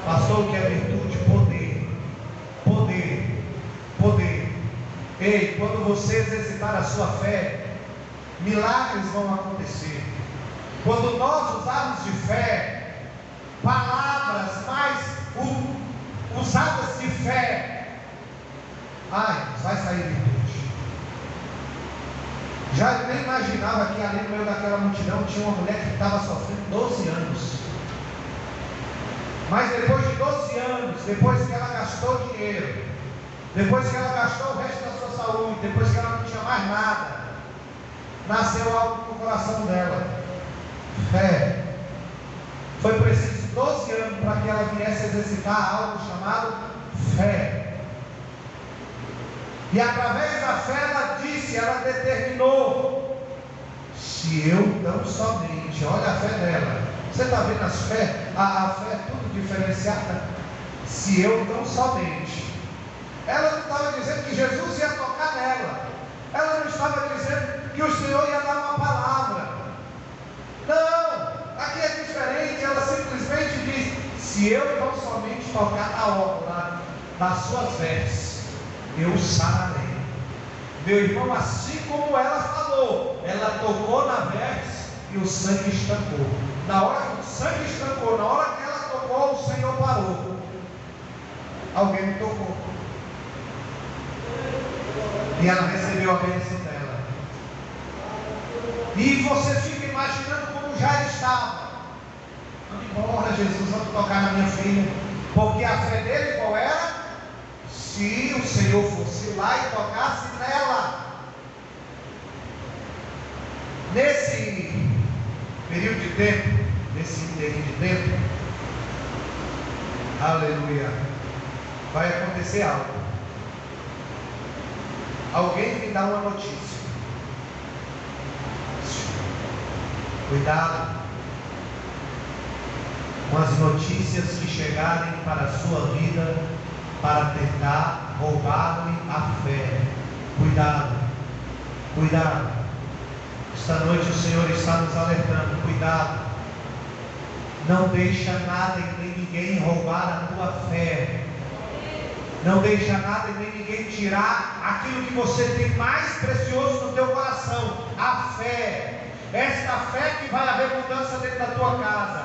Pastor, o que é virtude? Poder. Poder. Poder. Ei, quando você exercitar a sua fé, milagres vão acontecer. Quando nós usarmos de fé, palavras mais usadas de fé, vai sair virtude. Já nem imaginava que ali no meio daquela multidão tinha uma mulher que estava sofrendo 12 anos. Mas depois de 12 anos, depois que ela gastou dinheiro, depois que ela gastou o resto da sua saúde, depois que ela não tinha mais nada, nasceu algo no coração dela: fé. Foi preciso 12 anos para que ela viesse exercitar algo chamado fé. E através da fé ela disse, ela determinou: se eu tão somente, olha a fé dela, você está vendo a fé é tudo diferenciada. Se eu tão somente, ela não estava dizendo que Jesus ia tocar nela, ela não estava dizendo que o Senhor ia dar uma palavra. Não, aqui é diferente. Ela simplesmente diz: se eu tão somente tocar a obra das suas vestes, eu sararei. Meu irmão, assim como ela falou, ela tocou na veste e o sangue estancou. Na hora que o sangue estancou, na hora que ela tocou, o Senhor parou. Alguém me tocou. E ela recebeu a bênção dela. E você fica imaginando como já estava. Vamos embora, Jesus, vamos tocar na minha filha. Porque a fé dele qual era? Se o Senhor fosse lá e tocasse nela. Nesse período de tempo, nesse interim de tempo, aleluia, vai acontecer algo. Alguém me dá uma notícia. Cuidado com as notícias que chegarem para a sua vida para tentar roubar-lhe a fé. Cuidado, cuidado. Esta noite o Senhor está nos alertando. Cuidado. Não deixa nada e nem ninguém roubar a tua fé. Não deixa nada e nem ninguém tirar aquilo que você tem mais precioso no teu coração, a fé. Esta fé que vai haver mudança dentro da tua casa.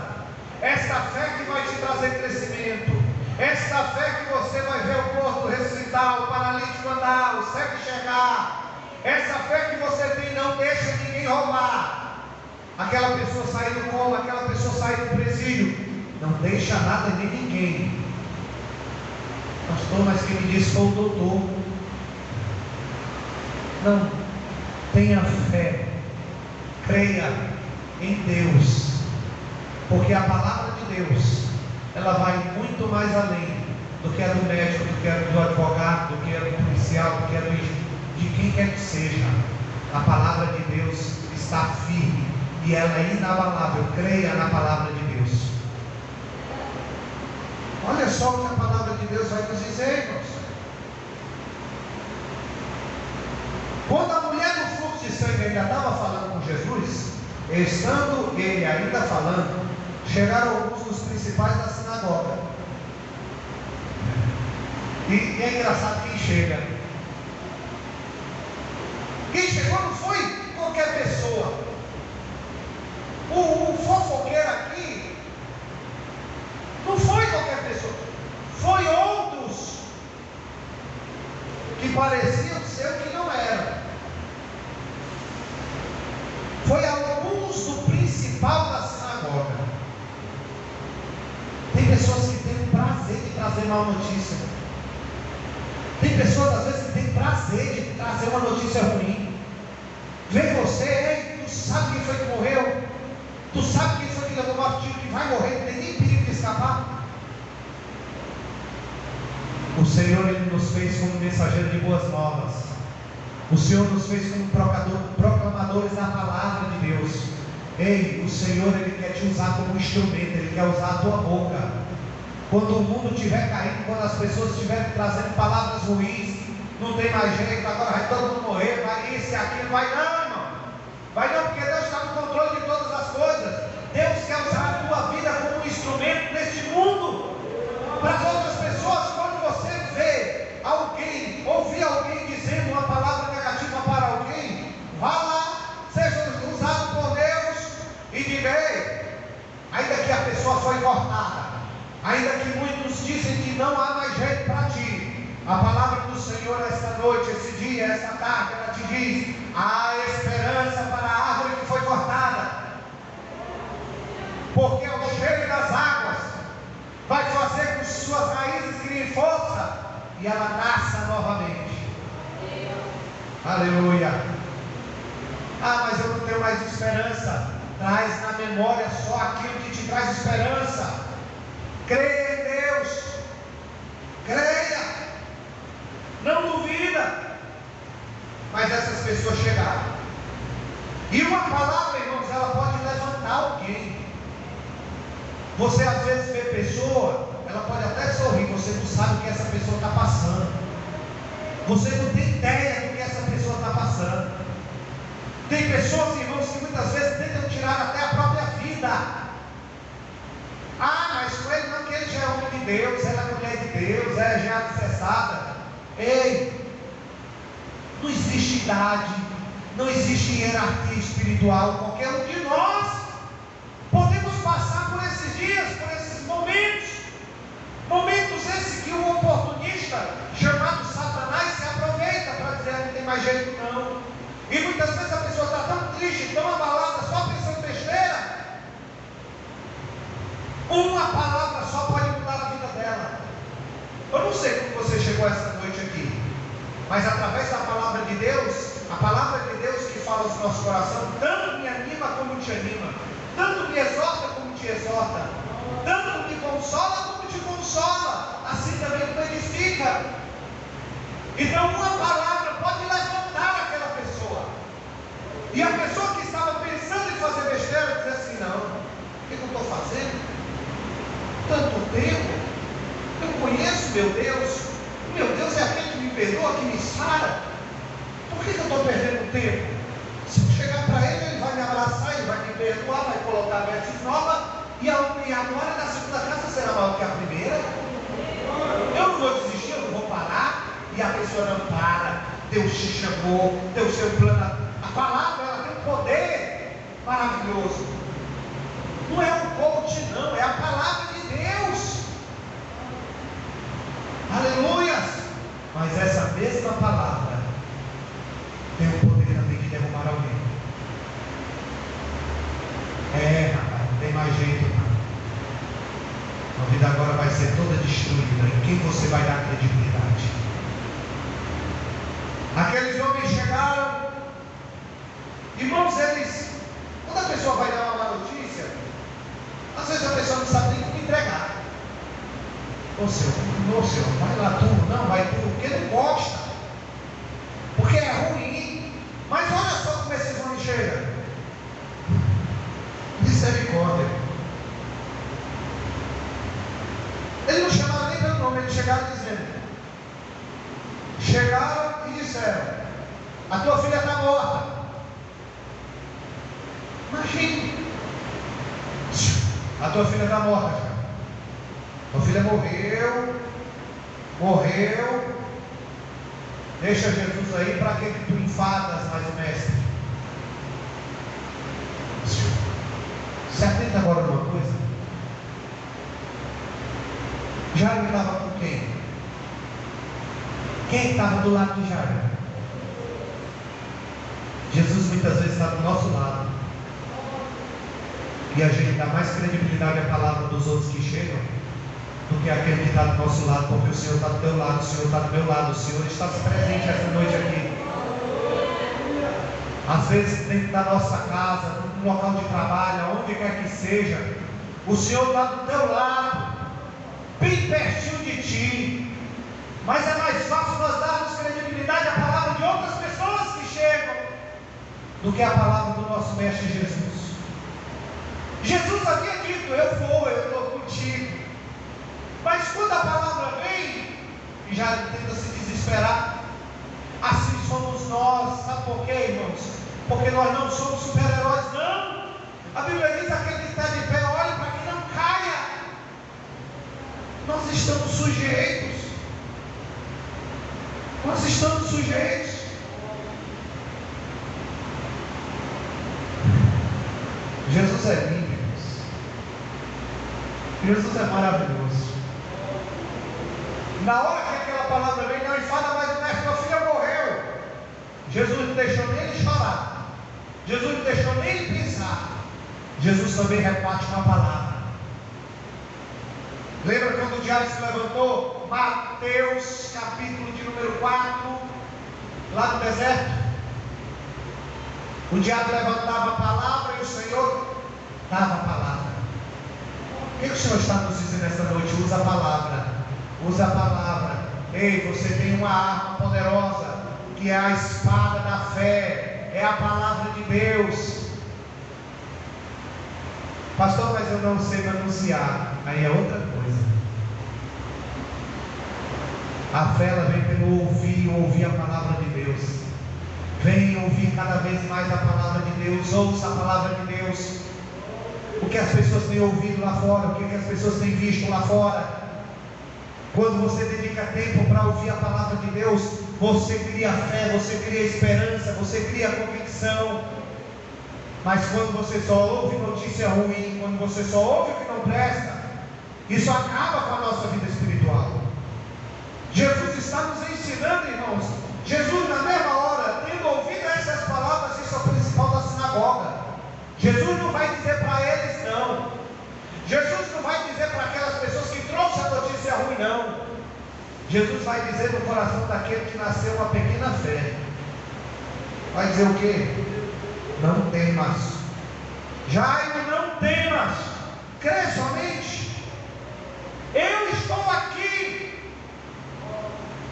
Esta fé que vai te trazer crescimento. Esta fé que você vai ver o morto ressuscitar, o paralítico andar, o cego enxergar. Essa fé que você tem, não deixa ninguém roubar. Aquela pessoa sair do coma, aquela pessoa sair do presídio. Não deixa nada nem ninguém. Pastor, mas quem me disse foi o doutor. Não, tenha fé, creia em Deus, porque a palavra de Deus, ela vai muito mais além do que a do médico, do que a do advogado, do que a do policial, do que a de quem quer que seja. A palavra de Deus está firme e ela é inabalável. Creia na palavra de Deus. Olha só o que a palavra de Deus vai nos dizer, irmãos. Quando a mulher do fluxo de sangue ainda estava falando com Jesus, estando ele ainda falando, chegaram alguns dos principais da sinagoga. E é engraçado quem chega. Quem chegou não foi qualquer pessoa. O fofoqueiro aqui não foi qualquer pessoa. Foi outros que pareciam ser o que não eram. Foi alguns do principal da sinagoga. Tem pessoas que têm o prazer de trazer má notícia. Tem pessoas às vezes que têm prazer de trazer uma notícia ruim. Vem você, ei, tu sabe quem foi que morreu? Tu sabe quem foi que levou o tiro, que vai morrer, não tem nem perigo de escapar. O Senhor, Ele nos fez como mensageiro de boas novas. O Senhor nos fez como proclamadores da palavra de Deus. Ei, o Senhor, Ele quer te usar como instrumento, Ele quer usar a tua boca. Quando o mundo estiver caindo, quando as pessoas estiverem trazendo palavras ruins, não tem mais jeito, agora vai todo mundo morrer, vai isso e aquilo, vai não, irmão. Vai não, porque Deus está no controle de todas as coisas. Deus quer usar a tua vida como um instrumento neste mundo. Para as outras pessoas, quando você vê alguém, ouvir alguém dizendo uma palavra negativa para alguém, vá lá, seja usado por Deus e diga, ei, ainda que a pessoa foi cortada, ainda que muitos dizem que não há mais jeito para ti, a palavra do Senhor esta noite, esse dia, esta tarde, ela te diz, há esperança para a árvore que foi cortada, porque ao cheiro das águas vai fazer com que suas raízes criem força e ela nasça novamente. Aleluia. Ah, mas eu não tenho mais esperança. Traz na memória só aquilo que te traz esperança. Creia em Deus. Creia. Não duvida. Mas essas pessoas chegaram. E uma palavra, irmãos, ela pode levantar alguém. Você às vezes vê pessoa, ela pode até sorrir, você não sabe o que essa pessoa está passando. Você não tem ideia do que essa pessoa está passando. Tem pessoas, irmãos, que muitas vezes tentam tirar até a própria vida. Ah, mas com ele não, que ele já é homem de Deus, ela é mulher de Deus, ela já é alicerçada. Ei, Não existe idade, não existe hierarquia espiritual. Qualquer um de nós podemos passar por esses dias, por esses momentos. Momentos esses que o oportunista chamado Satanás se aproveita para dizer que não tem mais jeito não. E muitas vezes a pessoa está tão triste, tão abalada, só pensando besteira. Uma palavra só pode mudar a vida dela. Eu não sei como você chegou essa noite aqui, mas através da palavra de Deus, a palavra de Deus que fala no nosso coração, tanto me anima como te anima, tanto me exorta como te exorta, tanto me consola como te consola, assim também me edifica. Então uma palavra pode levantar aquela pessoa, e a pessoa que estava pensando em fazer besteira diz assim: não, o que eu estou fazendo? Tanto tempo, eu conheço meu Deus é aquele que me perdoa, que me sara. Por que eu estou perdendo tempo? Se eu chegar para ele vai me abraçar, ele vai me perdoar, vai colocar vestes novas, e a glória da segunda casa será maior que a primeira. Eu não vou desistir, eu não vou parar. E a pessoa não para. Deus te chamou, Deus seu plano. A palavra, ela tem um poder maravilhoso. Não é um coach não, é a palavra de Deus. Aleluias. Mas essa mesma palavra tem o poder também de derrubar alguém. Rapaz, não tem mais jeito não. A vida agora vai ser toda destruída. Em quem você vai dar credibilidade? Aqueles homens chegaram, irmãos, quando a pessoa vai dar uma má notícia, às vezes a pessoa não sabe nem como entregar. Ô Senhor, vai lá tu, não, vai tu, porque não gosta, porque é ruim. Mas olha só como esses homens chegam. Misericórdia. Eles não chamaram nem pelo nome, eles chegaram dizendo. Chegaram e disseram: a tua filha está morta. Imagine. A tua filha está morta já. Tua filha morreu. Deixa Jesus aí, para que tu enfadas mais o mestre? Se atenta agora numa coisa. Jairo estava com quem? Quem estava do lado de Jairo? Jesus muitas vezes está do nosso lado, e a gente dá mais credibilidade à palavra dos outros que chegam do que aquele que está do nosso lado, porque o Senhor está do teu lado, o Senhor está do meu lado, o Senhor está presente essa noite aqui. Às vezes dentro da nossa casa, no local de trabalho, onde quer que seja, o Senhor está do teu lado, bem pertinho de ti. Mas é mais fácil nós darmos credibilidade à palavra de outras pessoas que chegam do que a palavra do nosso mestre Jesus. Jesus havia dito: eu estou contigo. Mas quando a palavra vem, e já tenta se desesperar, assim somos nós. Sabe por quê, irmãos? Porque nós não somos super-heróis, não. A Bíblia diz: aquele que está de pé, olhe para que não caia. Nós estamos sujeitos. Nós estamos sujeitos. Jesus é lindo, irmãos. Jesus é maravilhoso. Na hora que aquela palavra vem: não enfada mais o mestre, tua filha morreu. Jesus não deixou nem ele chorar. Jesus não deixou nem ele pensar. Jesus também reparte uma palavra. Lembra quando o diabo se levantou? Mateus capítulo de número 4, lá no deserto. O diabo levantava a palavra e o Senhor dava a palavra. O que o Senhor está nos dizendo essa noite? Usa a palavra. Usa a palavra. Ei, você tem uma arma poderosa, que é a espada da fé. É a palavra de Deus. Pastor, mas eu não sei anunciar. Aí é outra coisa. A fé, ela vem pelo ouvir a palavra de Deus. Vem ouvir cada vez mais a palavra de Deus. Ouça a palavra de Deus. O que as pessoas têm ouvido lá fora, o que as pessoas têm visto lá fora. Quando você dedica tempo para ouvir a palavra de Deus, você cria fé, você cria esperança, você cria convicção. Mas quando você só ouve notícia ruim, quando você só ouve o que não presta, isso acaba com a nossa vida espiritual. Jesus está nos ensinando, irmãos. Jesus, na mesma hora, tendo ouvido essas palavras, isso é o principal da sinagoga. Jesus não vai dizer para eles, não. Jesus não vai dizer para aquelas pessoas que trouxeram a notícia ruim, não. Jesus vai dizer no coração daquele que nasceu uma pequena fé. Vai dizer o quê? Não temas. Jairo, não temas. Crê somente. Eu estou aqui.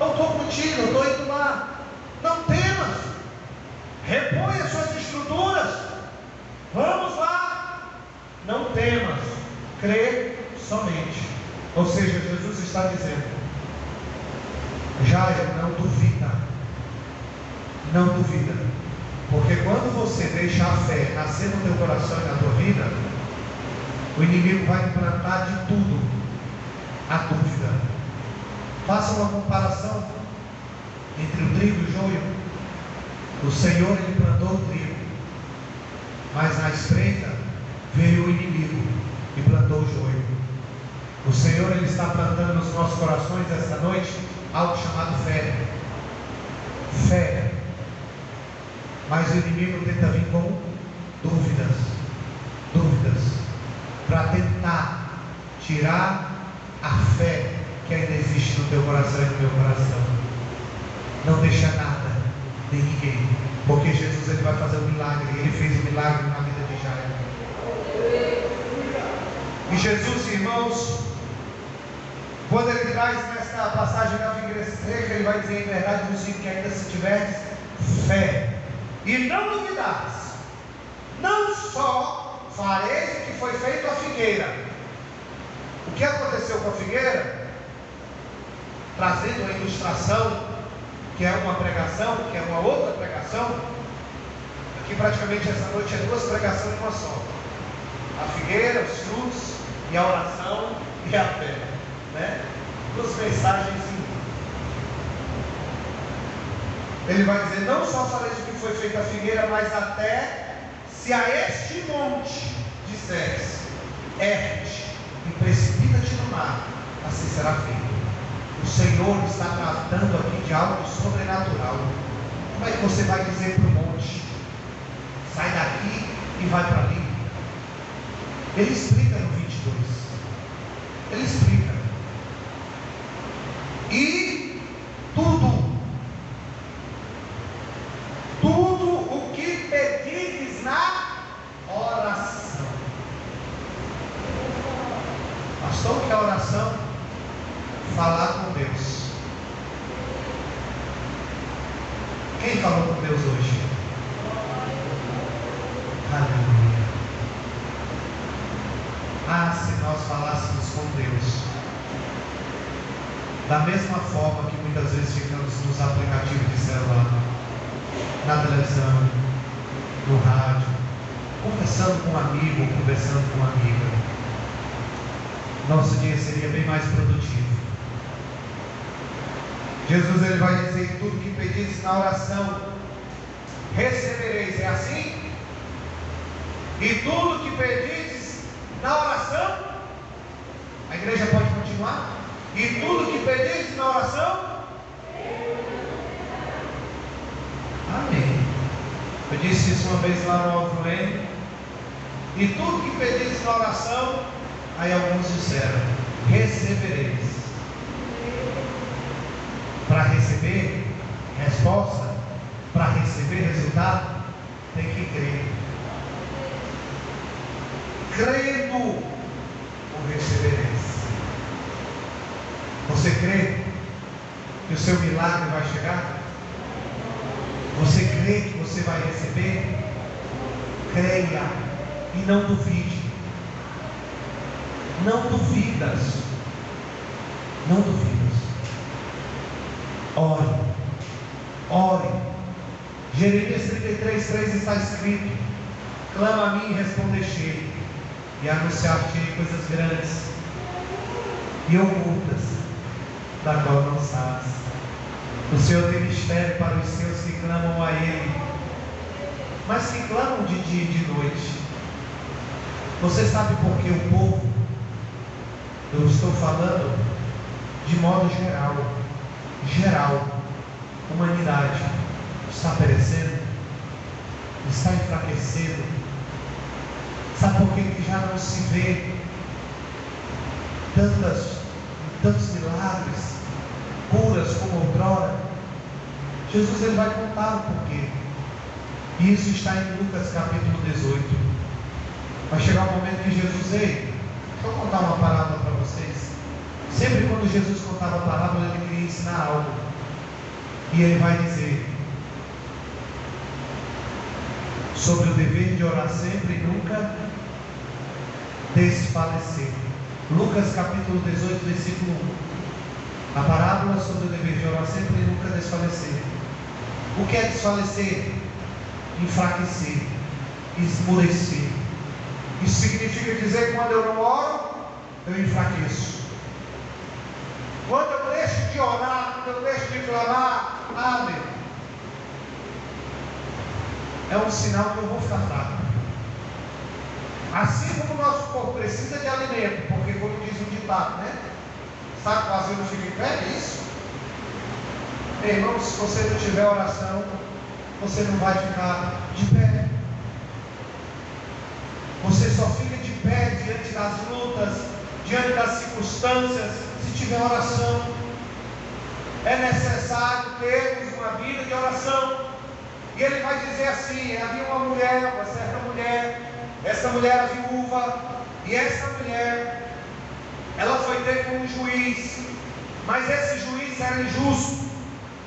Eu estou contigo, eu estou indo lá. Não temas. Repõe as suas estruturas. Vamos lá. Não temas. Crê somente. Ou seja, Jesus está dizendo: Jairo, não duvida. Não duvida. Porque quando você deixa a fé nascer no teu coração e na tua vida, o inimigo vai implantar de tudo a dúvida. Faça uma comparação entre o trigo e o joio. O Senhor, Ele plantou o trigo, mas na espreita veio o inimigo e plantou o joio. O Senhor, Ele está plantando nos nossos corações esta noite algo chamado fé. Fé. Mas o inimigo tenta vir com dúvidas. Dúvidas. Para tentar tirar a fé que ainda existe no teu coração e no meu coração. Não deixa nada, nem ninguém. Porque Jesus, Ele vai fazer um milagre. Ele fez um milagre na vida de Jairo. E Jesus, irmãos, quando Ele traz nesta passagem da figueira seca, Ele vai dizer: em verdade vos digo que ainda se tiveres fé e não duvidares, não só fareis o que foi feito à figueira. O que aconteceu com a figueira? Trazendo uma ilustração, que é uma pregação, que é uma outra pregação. Aqui praticamente essa noite é duas pregações em uma só: a figueira, os frutos, e a oração e a fé, né? Duas mensagens em uma. Ele vai dizer: não só fareis o que foi feito à figueira, mas até se a este monte disseres: ergue-te e precipita-te no mar, assim será feito. O Senhor está tratando aqui de algo sobrenatural. Como é que você vai dizer para o monte: sai daqui e vai para ali? Ele explica no 22. Ele explica. E tudo o que pedires na oração. Pastor, o que é oração? Falar com Deus. Quem falou com Deus hoje? Aleluia. Ah, se nós falássemos com Deus da mesma forma que muitas vezes ficamos nos aplicativos de celular, na televisão, no rádio, conversando com um amigo ou conversando com uma amiga, nosso dia seria bem mais produtivo. Jesus, Ele vai dizer: tudo que pedis na oração recebereis. É assim? E tudo que pedis na oração, a igreja pode continuar? E tudo que pedis na oração, amém. Eu disse isso uma vez lá no Alto N. E tudo que pedis na oração, aí alguns disseram: recebereis. Para receber resposta, para receber resultado, tem que crer. Crendo, o recebereis. Você crê que o seu milagre vai chegar? Você crê que você vai receber? Creia e não duvide. Não duvidas. Não duvidas. Ore. Ore. Jeremias 33:3 está escrito: clama a mim e responder-te, e anunciar-te coisas grandes e ocultas, da qual não sabes. O Senhor tem mistério para os seus que clamam a Ele, mas que clamam de dia e de noite. Você sabe por que o povo, eu estou falando de modo geral, humanidade, está perecendo, está enfraquecendo? Sabe por que já não se vê tantos milagres, curas como outrora? Jesus ele vai contar o porquê. E isso está em Lucas capítulo 18. Vai chegar um momento que Jesus, deixa eu contar uma parábola para vocês. Sempre quando Jesus contava a parábola, ele queria ensinar algo. E ele vai dizer sobre o dever de orar sempre e nunca desfalecer. Lucas capítulo 18, versículo 1. A parábola sobre o dever de orar sempre e nunca desfalecer. O que é desfalecer? Enfraquecer, esmorecer. Isso significa dizer que quando eu não oro, eu enfraqueço. Quando eu deixo de orar, quando eu deixo de clamar, meu, é um sinal que eu vou ficar fraco. Assim como o nosso corpo precisa de alimento, porque como diz o ditado, né? Saco vazio não fica em pé, é isso? Meu irmão, se você não tiver oração, você não vai ficar de pé. Você só fica de pé diante das lutas, diante das circunstâncias, se tiver oração. É necessário termos uma vida de oração. E ele vai dizer assim: havia uma certa mulher, essa mulher era viúva, e essa mulher, ela foi ter com um juiz, mas esse juiz era injusto,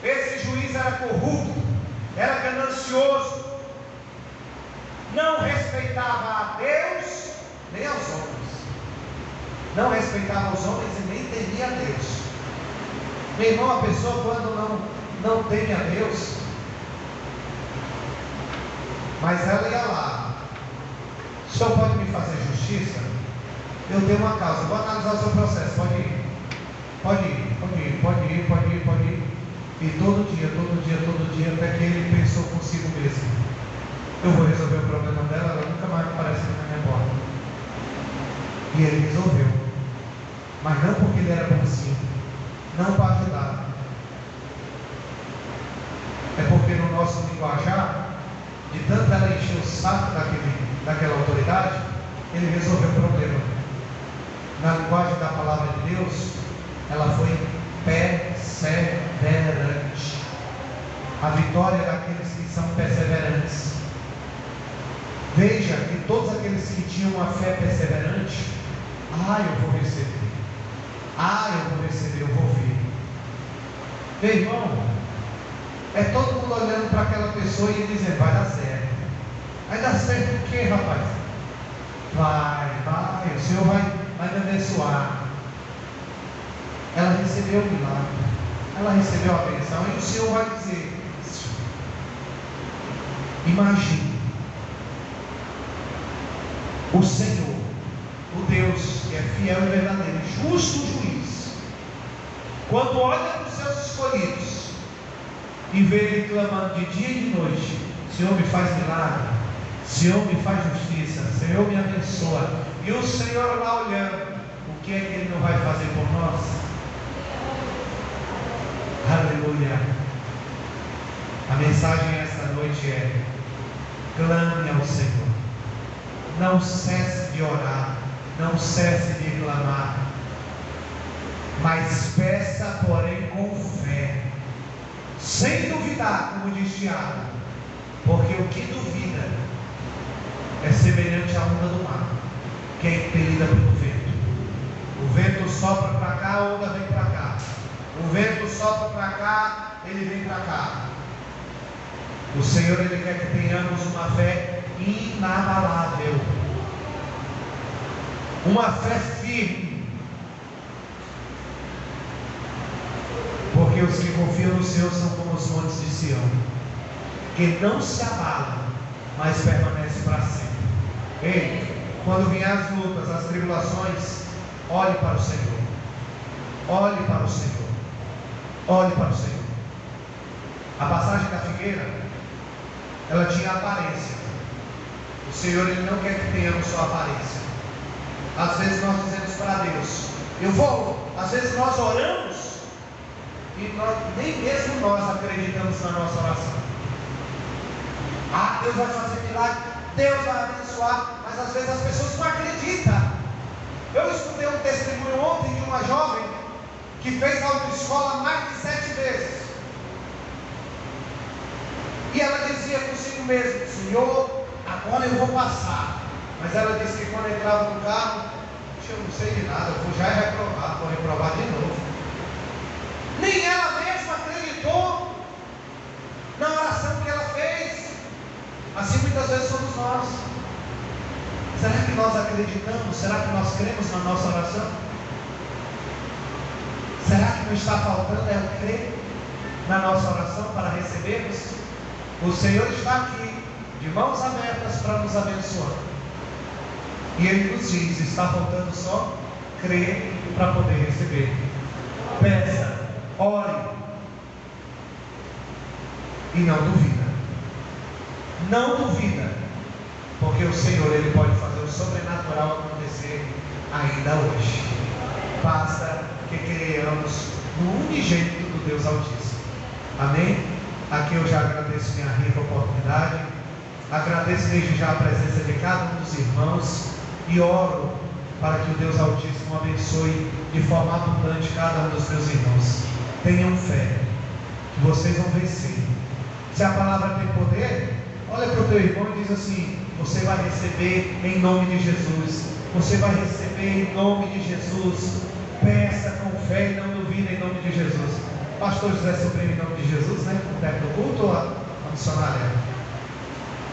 esse juiz era corrupto, era ganancioso, não respeitava a Deus nem aos homens, não respeitava os homens e nem temia a Deus. Meu irmão, a pessoa quando não teme a Deus, mas ela ia lá: o senhor pode me fazer justiça? Eu tenho uma causa, vou analisar o seu processo, pode ir. E todo dia, até que ele pensou consigo mesmo: eu vou resolver o problema dela, ela nunca mais aparece na minha porta. E ele resolveu, mas não porque ele era bonzinho, não para ajudar, é porque no nosso linguajar, de tanto ela encher o saco daquela autoridade, ele resolveu o problema. Na linguagem da palavra de Deus, ela foi perseverante. A vitória é daqueles que são perseverantes. Veja que todos aqueles que tinham uma fé perseverante, eu vou receber, eu vou ver. Meu irmão, é todo mundo olhando para aquela pessoa e dizendo: vai dar certo. Vai dar certo o quê, rapaz? Vai, o Senhor vai me abençoar. Ela recebeu o milagre, ela recebeu a benção, e o Senhor vai dizer: imagine o Senhor, o Deus que é fiel e verdadeiro, justo juiz, quando olha para os seus escolhidos e vê ele clamando de dia e de noite: Senhor, me faz milagre, Senhor, me faz justiça, Senhor, me abençoa. E o Senhor lá olhando, o que é que Ele não vai fazer por nós? Aleluia. A mensagem esta noite é: clame ao Senhor, não cesse de orar, não cesse de clamar, mas peça, porém, com fé, sem duvidar, como diz Tiago, porque o que duvida é semelhante à onda do mar, que é impelida pelo vento. O vento sopra para cá, a onda vem para cá. O vento sopra para cá, ele vem para cá. O Senhor, Ele quer que tenhamos uma fé inabalável, uma fé firme, porque os que confiam no Senhor são como os montes de Sião, que não se abalam, mas permanecem para sempre. Ei, quando vier as lutas, as tribulações, olhe para o Senhor, olhe para o Senhor, olhe para o Senhor. A passagem da figueira, ela tinha aparência. O Senhor, Ele não quer que tenhamos só aparência. Às vezes nós dizemos para Deus, eu vou. Às vezes nós oramos e nem mesmo nós acreditamos na nossa oração. Deus vai fazer milagre, Deus vai abençoar, mas às vezes as pessoas não acreditam. Eu escutei um testemunho ontem de uma jovem que fez autoescola mais de 7 vezes. E ela dizia consigo mesma, Senhor, agora eu vou passar. Mas ela disse que quando entrava no carro, eu não sei de nada, eu vou já reprovar, vou reprovar de novo. Nem ela mesma acreditou na oração que ela fez. Assim muitas vezes somos nós. Será que nós acreditamos? Será que nós cremos na nossa oração? Será que não está faltando crer na nossa oração para recebermos? O Senhor está aqui, de mãos abertas para nos abençoar. E Ele nos diz, está faltando só crer para poder receber. Peça, ore e não duvida. Não duvida, porque o Senhor, Ele pode fazer o sobrenatural acontecer ainda hoje. Basta que creiamos no unigênito do Deus Altíssimo. Amém? Aqui eu já agradeço minha rica oportunidade, agradeço desde já a presença de cada um dos irmãos e oro para que o Deus Altíssimo abençoe de forma abundante cada um dos meus irmãos. Tenham fé, que vocês vão vencer. Se a palavra tem poder, olha para o teu irmão e diz assim, você vai receber em nome de Jesus, você vai receber em nome de Jesus. Peça com fé e não duvida em nome de Jesus. Pastor José Sobrinho em nome de Jesus, né? Com o técnico do culto ou a missionária?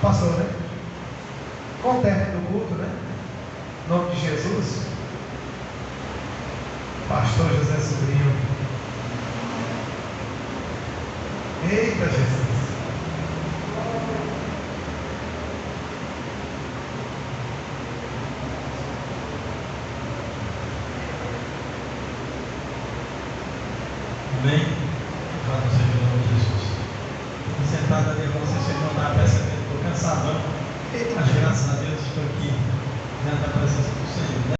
Pastor, né? Com o técnico do culto, né? Em nome de Jesus. Pastor José Sobrinho. Eita Jesus. Amém? Louvado seja o nome de Jesus. Estou sentado ali, como vocês não estão percebendo, estou cansadão. Mas graças a Deus estou aqui, diante da presença do Senhor.